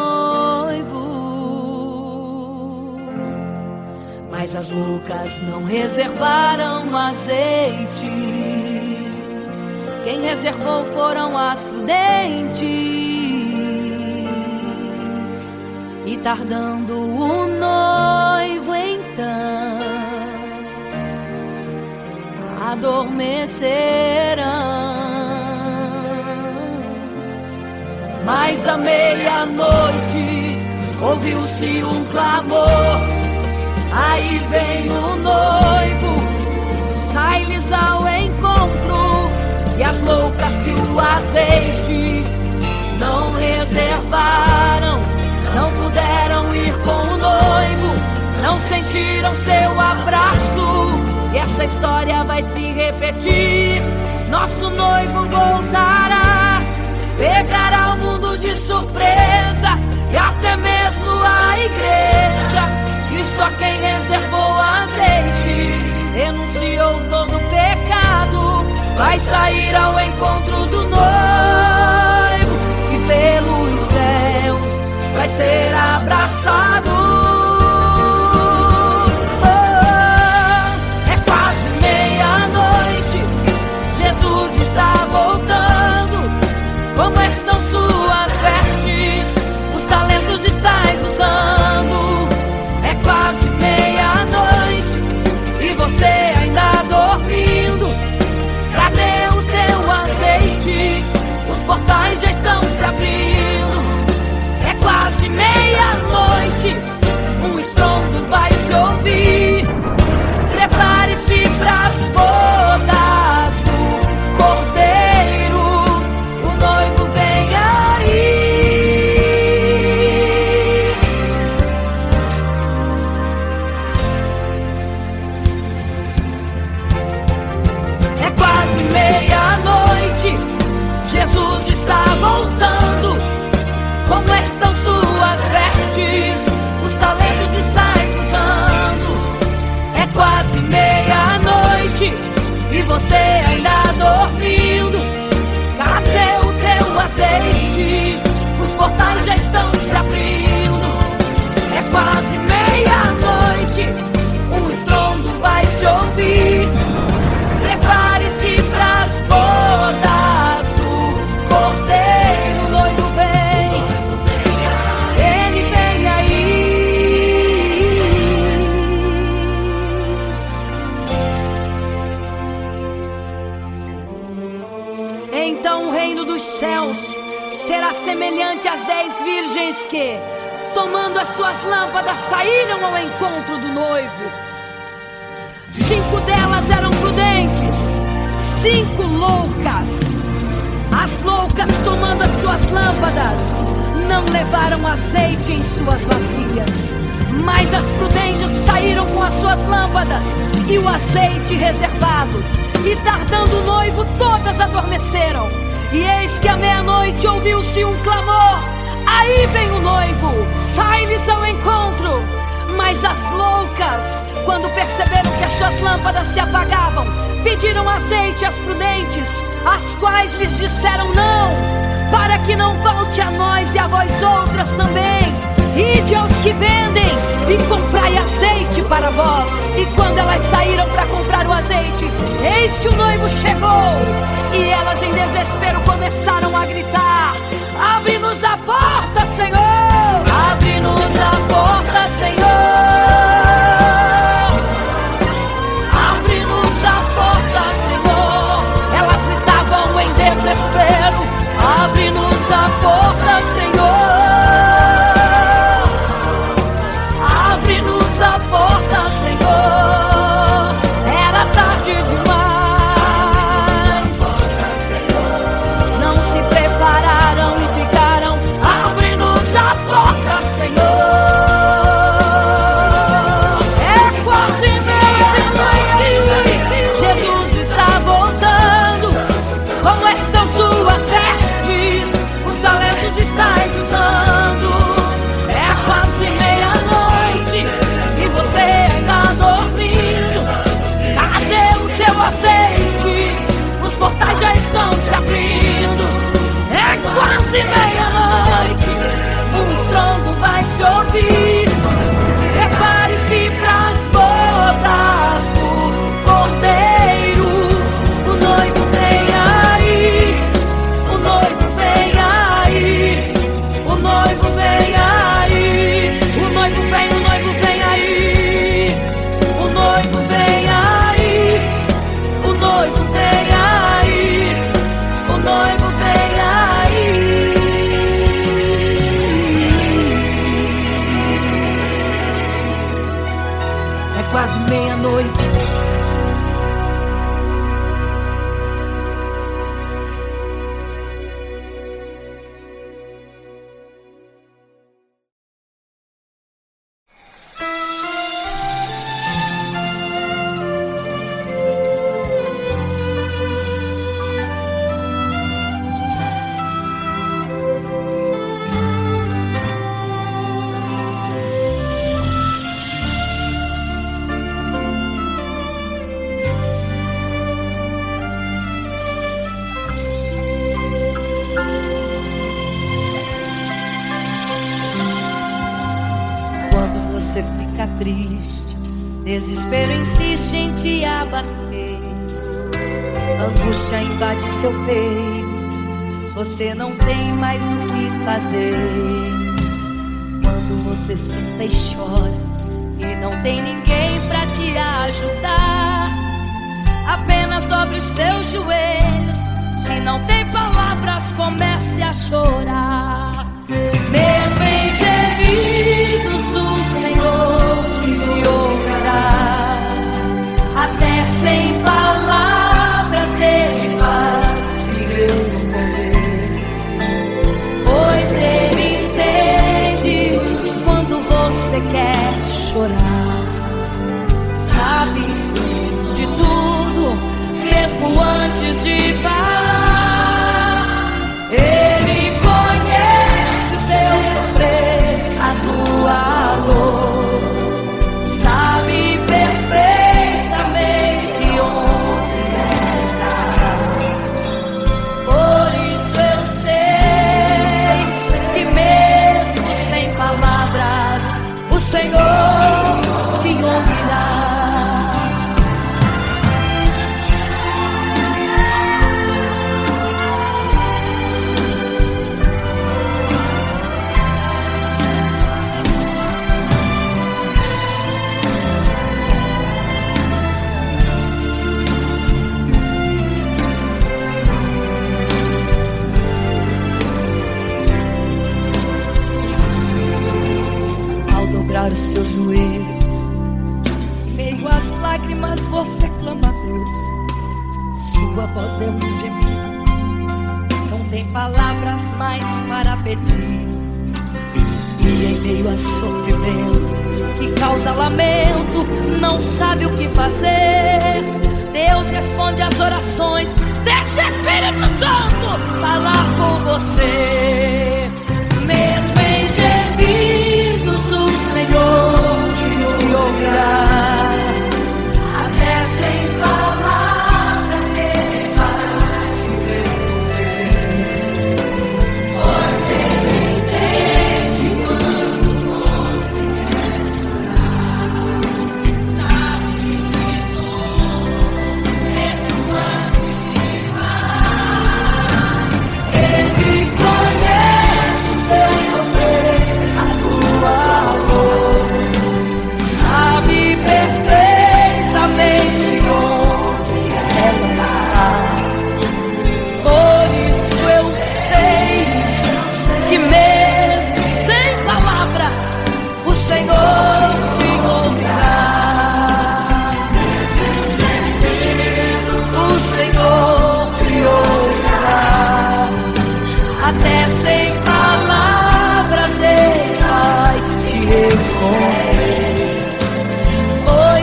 Mas as loucas não reservaram azeite. Quem reservou foram as prudentes. E tardando o noivo então, adormecerão. Mas à meia-noite ouviu-se um clamor: aí vem o noivo, sai-lhes ao encontro. E as loucas que o azeite não reservaram, não puderam ir com o noivo, não sentiram seu abraço. E essa história vai se repetir. Nosso noivo voltará, pegará o mundo de surpresa, e até mesmo a igreja. E só quem reservou azeite, renunciou todo o pecado, vai sair ao encontro do noivo, e pelos céus vai ser abraçado. É quase meia-noite, Jesus está voltando. Como estão suas vestes? Os talentos estais usando. É quase meia-noite e você ainda dormindo. Cadê o teu azeite? Os portais já estão se abrindo. É quase meia-noite, um estrondo vai se ouvir. Prepare-se pras bodas do Cordeiro, o noivo vem aí. É quase meia-noite, Jesus está voltando. Como estão suas vestes? Os talentos estais usando. É quase meia-noite e você ainda dormindo. Cadê o teu azeite? Os portais já estão se abrindo. É quase meia-noite, um estrondo vai se ouvir. Prepare-se pras bodas do Cordeiro, o noivo vem, ele vem aí. Então o reino dos céus será semelhante às 10 virgens que, tomando as suas lâmpadas, saíram ao encontro do noivo. 5 delas eram prudentes, 5 loucas. As loucas, tomando as suas lâmpadas, não levaram azeite em suas vasilhas. Mas as prudentes saíram com as suas lâmpadas e o azeite reservado. E tardando o noivo, todas adormeceram. E eis que à meia-noite ouviu-se um clamor: aí vem o noivo, sai-lhes ao encontro. Mas as loucas, quando perceberam que as suas lâmpadas se apagavam, pediram azeite às prudentes, as quais lhes disseram não, para que não falte a nós e a vós outras também. Ide aos que vendem e comprai azeite para vós. E quando elas saíram para comprar o azeite, eis que o noivo chegou. E elas em desespero começaram a gritar: abre-nos a porta, Senhor! Abre-nos a porta, Senhor! Abre-nos a porta, Senhor! Elas gritavam em desespero: abre-nos a porta, Senhor! Abre-nos a porta, Senhor! Era tarde demais. Não se prepararam e ficaram: abre-nos quase meia-noite, um estrondo vai se ouvir. Prepare-se pras bodas do Cordeiro. O noivo vem aí, o noivo vem aí, o noivo vem aí, o noivo vem, o noivo vem aí, o noivo vem aí, o noivo vem aí, o noivo vem aí. É quase meia-noite. Você fica triste, desespero insiste em te abater, angústia invade seu peito, você não tem mais o que fazer. Quando você senta e chora e não tem ninguém pra te ajudar, apenas dobre os seus joelhos. Se não tem palavras, comece a chorar. Mesmo em gemidos, o Senhor te ouvirá. Até sem palavras Ele vai te responder, pois Ele entende quando você quer chorar. Sabe de tudo, mesmo antes de falar. Ele conhece o teu sofrer, a tua dor. Sabe perfeitamente onde está. Por isso eu sei que mesmo sem palavras, o Senhor te ouvirá. Dobrar os seus joelhos, em meio às lágrimas você clama a Deus. Sua voz é um gemido, não tem palavras mais para pedir. E em meio a sofrimento que causa lamento, não sabe o que fazer. Deus responde às orações, deixa o Espírito Santo falar com você. Mesmo em gemidos, o Senhor te ouvirá. Até sem palavras Ele vai te responder, pois Ele entende quando você quer chorar. Sabe de tudo, mesmo antes de falar. Ele conhece o teu sofrer, a tua dor. Sabe perfeitamente onde ela está. Por isso eu sei que mesmo sem palavras, o Senhor te ouvirá. O Senhor te ouvirá. Até sem palavras Ele vai te responder, pois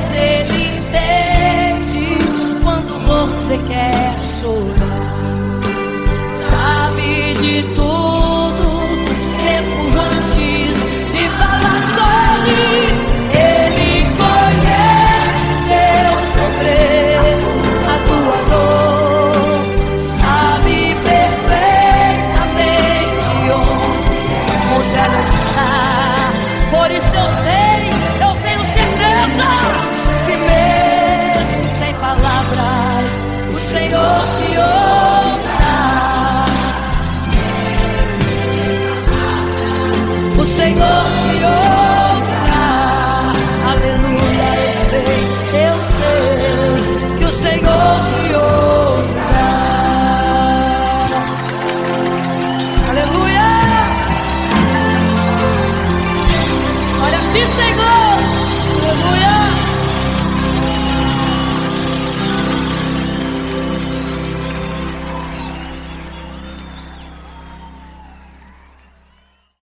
Senhor te ouve.